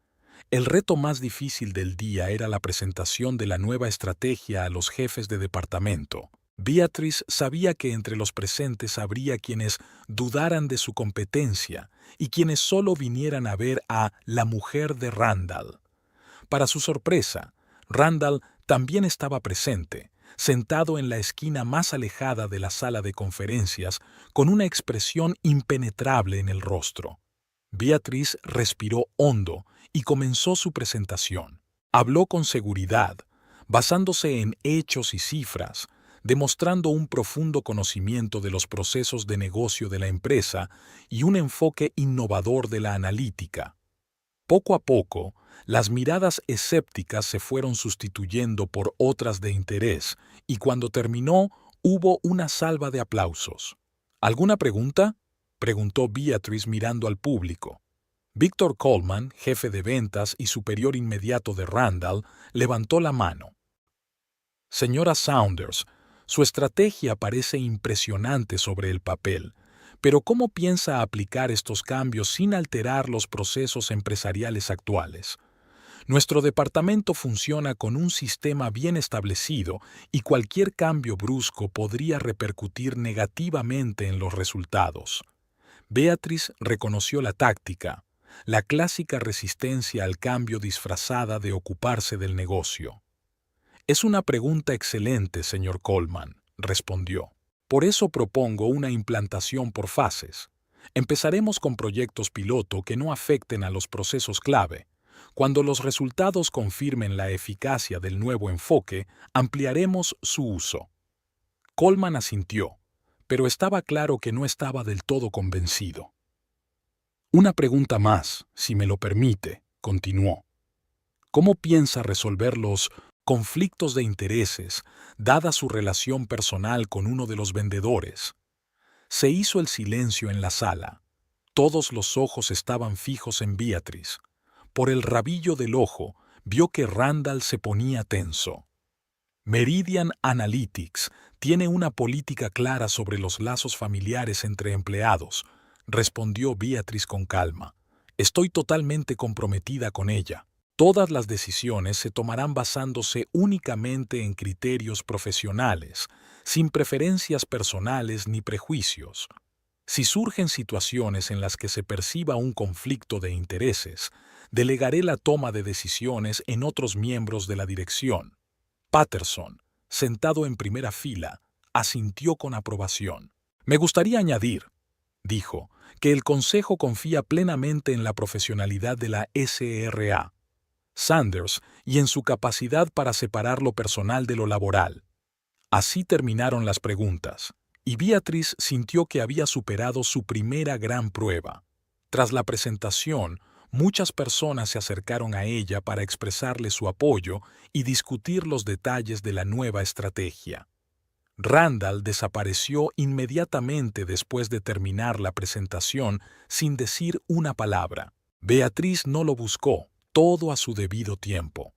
El reto más difícil del día era la presentación de la nueva estrategia a los jefes de departamento. Beatrice sabía que entre los presentes habría quienes dudaran de su competencia y quienes solo vinieran a ver a la mujer de Randall. Para su sorpresa, Randall también estaba presente, sentado en la esquina más alejada de la sala de conferencias, con una expresión impenetrable en el rostro. Beatrice respiró hondo y comenzó su presentación. Habló con seguridad, basándose en hechos y cifras, demostrando un profundo conocimiento de los procesos de negocio de la empresa y un enfoque innovador de la analítica. Poco a poco, las miradas escépticas se fueron sustituyendo por otras de interés, y cuando terminó, hubo una salva de aplausos. «¿Alguna pregunta?», preguntó Beatrice mirando al público. Victor Coleman, jefe de ventas y superior inmediato de Randall, levantó la mano. Señora Saunders, su estrategia parece impresionante sobre el papel, pero ¿cómo piensa aplicar estos cambios sin alterar los procesos empresariales actuales? Nuestro departamento funciona con un sistema bien establecido y cualquier cambio brusco podría repercutir negativamente en los resultados. Beatriz reconoció la táctica, la clásica resistencia al cambio disfrazada de ocuparse del negocio. Es una pregunta excelente, señor Coleman, respondió. Por eso propongo una implantación por fases. Empezaremos con proyectos piloto que no afecten a los procesos clave. Cuando los resultados confirmen la eficacia del nuevo enfoque, ampliaremos su uso. Coleman asintió, pero estaba claro que no estaba del todo convencido. Una pregunta más, si me lo permite, continuó. ¿Cómo piensa resolver los conflictos de intereses, dada su relación personal con uno de los vendedores? Se hizo el silencio en la sala. Todos los ojos estaban fijos en Beatriz. Por el rabillo del ojo, vio que Randall se ponía tenso. Meridian Analytics tiene una política clara sobre los lazos familiares entre empleados, respondió Beatriz con calma. Estoy totalmente comprometida con ella. Todas las decisiones se tomarán basándose únicamente en criterios profesionales, sin preferencias personales ni prejuicios. Si surgen situaciones en las que se perciba un conflicto de intereses, delegaré la toma de decisiones en otros miembros de la dirección. Patterson, sentado en primera fila, asintió con aprobación. Me gustaría añadir, dijo, que el Consejo confía plenamente en la profesionalidad de la SRA. Sanders y en su capacidad para separar lo personal de lo laboral. Así terminaron las preguntas, y Beatriz sintió que había superado su primera gran prueba. Tras la presentación, muchas personas se acercaron a ella para expresarle su apoyo y discutir los detalles de la nueva estrategia. Randall desapareció inmediatamente después de terminar la presentación sin decir una palabra. Beatriz no lo buscó. Todo a su debido tiempo.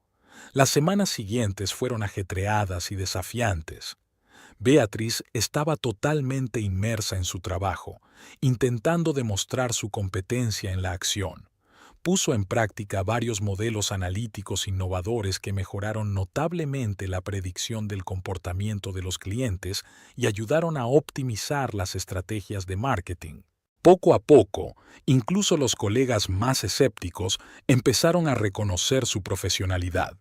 Las semanas siguientes fueron ajetreadas y desafiantes. Beatriz estaba totalmente inmersa en su trabajo, intentando demostrar su competencia en la acción. Puso en práctica varios modelos analíticos innovadores que mejoraron notablemente la predicción del comportamiento de los clientes y ayudaron a optimizar las estrategias de marketing. Poco a poco, incluso los colegas más escépticos empezaron a reconocer su profesionalidad,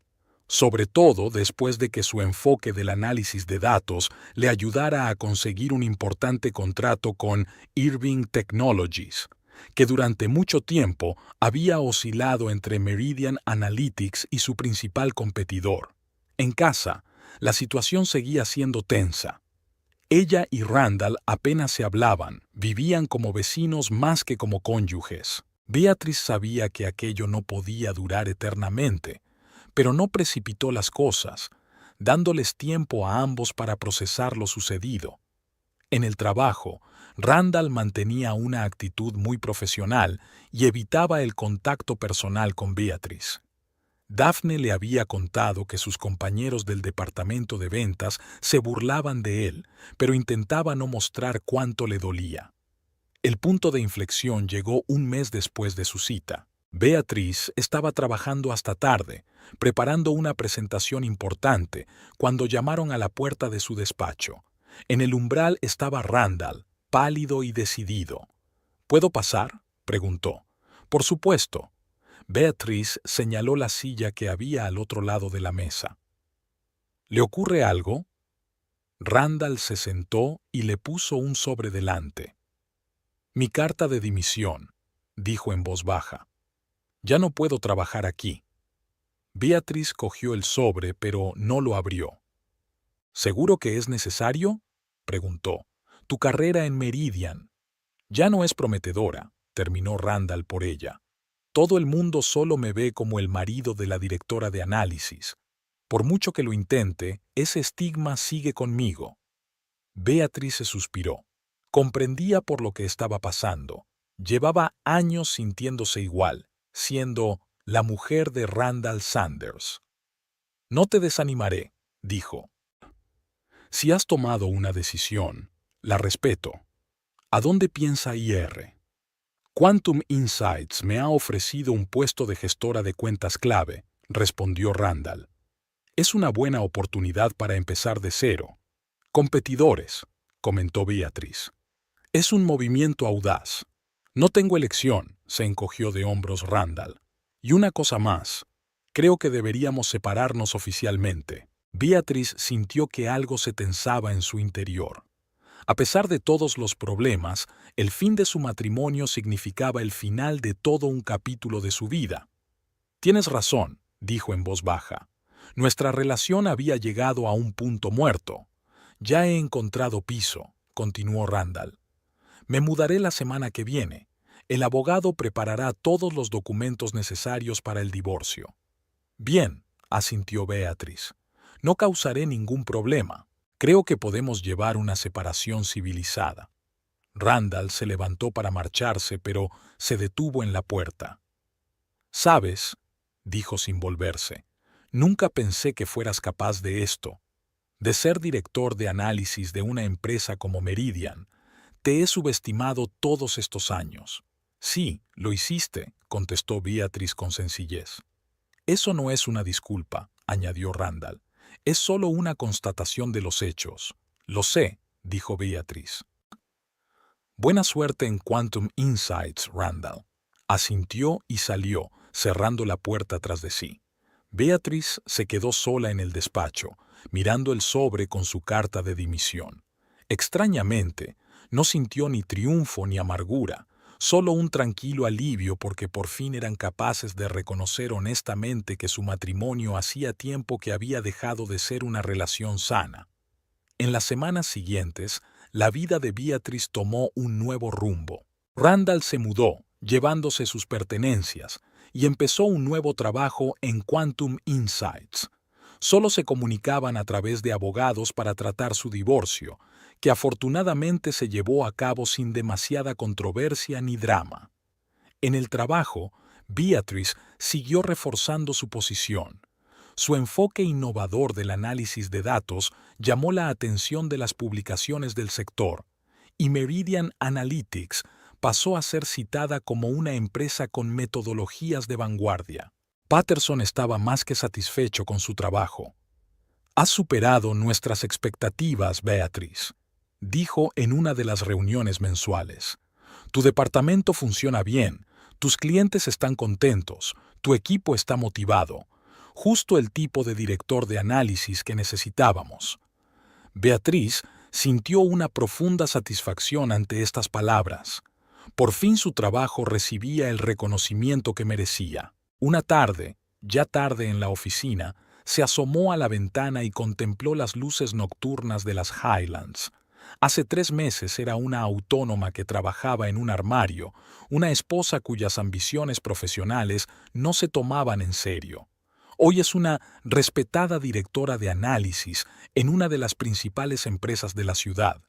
sobre todo después de que su enfoque del análisis de datos le ayudara a conseguir un importante contrato con Irving Technologies, que durante mucho tiempo había oscilado entre Meridian Analytics y su principal competidor. En casa, la situación seguía siendo tensa. Ella y Randall apenas se hablaban, vivían como vecinos más que como cónyuges. Beatriz sabía que aquello no podía durar eternamente, pero no precipitó las cosas, dándoles tiempo a ambos para procesar lo sucedido. En el trabajo, Randall mantenía una actitud muy profesional y evitaba el contacto personal con Beatriz. Daphne le había contado que sus compañeros del departamento de ventas se burlaban de él, pero intentaba no mostrar cuánto le dolía. El punto de inflexión llegó un mes después de su cita. Beatriz estaba trabajando hasta tarde, preparando una presentación importante, cuando llamaron a la puerta de su despacho. En el umbral estaba Randall, pálido y decidido. ¿Puedo pasar?, preguntó. Por supuesto. Beatriz señaló la silla que había al otro lado de la mesa. ¿Le ocurre algo? Randall se sentó y le puso un sobre delante. Mi carta de dimisión, dijo en voz baja. Ya no puedo trabajar aquí. Beatriz cogió el sobre, pero no lo abrió. ¿Seguro que es necesario?, preguntó. Tu carrera en Meridian ya no es prometedora, terminó Randall por ella. Todo el mundo solo me ve como el marido de la directora de análisis. Por mucho que lo intente, ese estigma sigue conmigo. Beatriz se suspiró. Comprendía por lo que estaba pasando. Llevaba años sintiéndose igual, siendo la mujer de Randall Sanders. No te desanimaré, dijo. Si has tomado una decisión, la respeto. ¿A dónde piensa ir? Quantum Insights me ha ofrecido un puesto de gestora de cuentas clave, respondió Randall. Es una buena oportunidad para empezar de cero. Competidores, comentó Beatriz. Es un movimiento audaz. No tengo elección, se encogió de hombros Randall. Y una cosa más. Creo que deberíamos separarnos oficialmente. Beatriz sintió que algo se tensaba en su interior. A pesar de todos los problemas, el fin de su matrimonio significaba el final de todo un capítulo de su vida. Tienes razón, dijo en voz baja. Nuestra relación había llegado a un punto muerto. Ya he encontrado piso, continuó Randall. Me mudaré la semana que viene. El abogado preparará todos los documentos necesarios para el divorcio. Bien, asintió Beatriz. No causaré ningún problema. Creo que podemos llevar una separación civilizada. Randall se levantó para marcharse, pero se detuvo en la puerta. «Sabes», dijo sin volverse, «nunca pensé que fueras capaz de esto. De ser director de análisis de una empresa como Meridian, te he subestimado todos estos años». «Sí, lo hiciste», contestó Beatriz con sencillez. «Eso no es una disculpa», añadió Randall. «Es solo una constatación de los hechos». «Lo sé», dijo Beatriz. «Buena suerte en Quantum Insights, Randall». Asintió y salió, cerrando la puerta tras de sí. Beatriz se quedó sola en el despacho, mirando el sobre con su carta de dimisión. Extrañamente, no sintió ni triunfo ni amargura, solo un tranquilo alivio porque por fin eran capaces de reconocer honestamente que su matrimonio hacía tiempo que había dejado de ser una relación sana. En las semanas siguientes, la vida de Beatriz tomó un nuevo rumbo. Randall se mudó, llevándose sus pertenencias, y empezó un nuevo trabajo en Quantum Insights. Solo se comunicaban a través de abogados para tratar su divorcio, que afortunadamente se llevó a cabo sin demasiada controversia ni drama. En el trabajo, Beatriz siguió reforzando su posición. Su enfoque innovador del análisis de datos llamó la atención de las publicaciones del sector, y Meridian Analytics pasó a ser citada como una empresa con metodologías de vanguardia. Patterson estaba más que satisfecho con su trabajo. «Has superado nuestras expectativas, Beatriz», dijo en una de las reuniones mensuales. «Tu departamento funciona bien, tus clientes están contentos, tu equipo está motivado. Justo el tipo de director de análisis que necesitábamos». Beatriz sintió una profunda satisfacción ante estas palabras. Por fin su trabajo recibía el reconocimiento que merecía. Una tarde, ya tarde en la oficina, se asomó a la ventana y contempló las luces nocturnas de las Highlands. Hace 3 meses era una autónoma que trabajaba en un armario, una esposa cuyas ambiciones profesionales no se tomaban en serio. Hoy es una respetada directora de análisis en una de las principales empresas de la ciudad,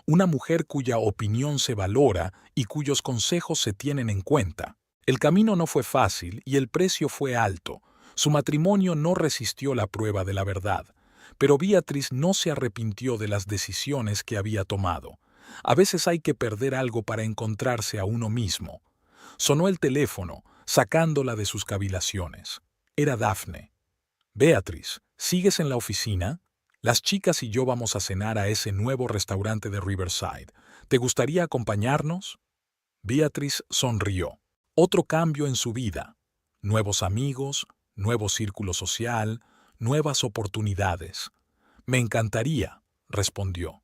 una mujer cuya opinión se valora y cuyos consejos se tienen en cuenta. El camino no fue fácil y el precio fue alto. Su matrimonio no resistió la prueba de la verdad, pero Beatriz no se arrepintió de las decisiones que había tomado. A veces hay que perder algo para encontrarse a uno mismo. Sonó el teléfono, sacándola de sus cavilaciones. Era Daphne. «Beatriz, ¿sigues en la oficina? Las chicas y yo vamos a cenar a ese nuevo restaurante de Riverside. ¿Te gustaría acompañarnos?» Beatriz sonrió. Otro cambio en su vida. Nuevos amigos, nuevo círculo social, nuevas oportunidades. «Me encantaría», respondió.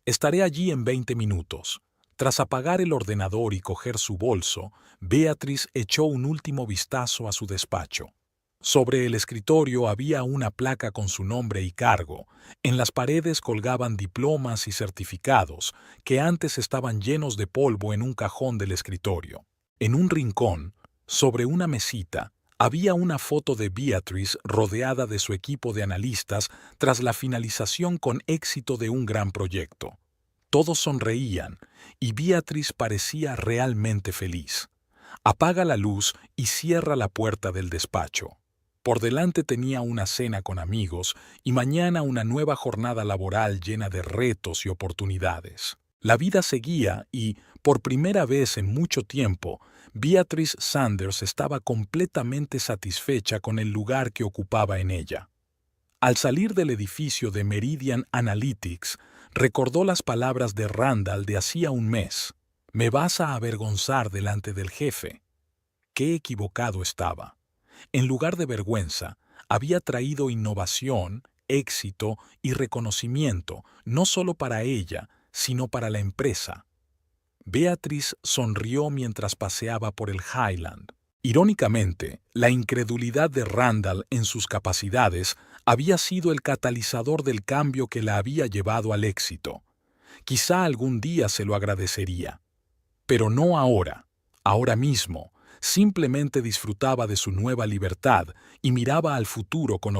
«Estaré allí en 20 minutos». Tras apagar el ordenador y coger su bolso, Beatriz echó un último vistazo a su despacho. Sobre el escritorio había una placa con su nombre y cargo. En las paredes colgaban diplomas y certificados, que antes estaban llenos de polvo en un cajón del escritorio. En un rincón, sobre una mesita, había una foto de Beatriz rodeada de su equipo de analistas tras la finalización con éxito de un gran proyecto. Todos sonreían y Beatrice parecía realmente feliz. Apaga la luz y cierra la puerta del despacho. Por delante tenía una cena con amigos y mañana una nueva jornada laboral llena de retos y oportunidades. La vida seguía y, por primera vez en mucho tiempo, Beatrice Sanders estaba completamente satisfecha con el lugar que ocupaba en ella. Al salir del edificio de Meridian Analytics, recordó las palabras de Randall de hacía un mes. «Me vas a avergonzar delante del jefe». Qué equivocado estaba. En lugar de vergüenza, había traído innovación, éxito y reconocimiento, no solo para ella, sino para la empresa. Beatrice sonrió mientras paseaba por el Highland. Irónicamente, la incredulidad de Randall en sus capacidades había sido el catalizador del cambio que la había llevado al éxito. Quizá algún día se lo agradecería. Pero no ahora, ahora mismo. Simplemente disfrutaba de su nueva libertad y miraba al futuro con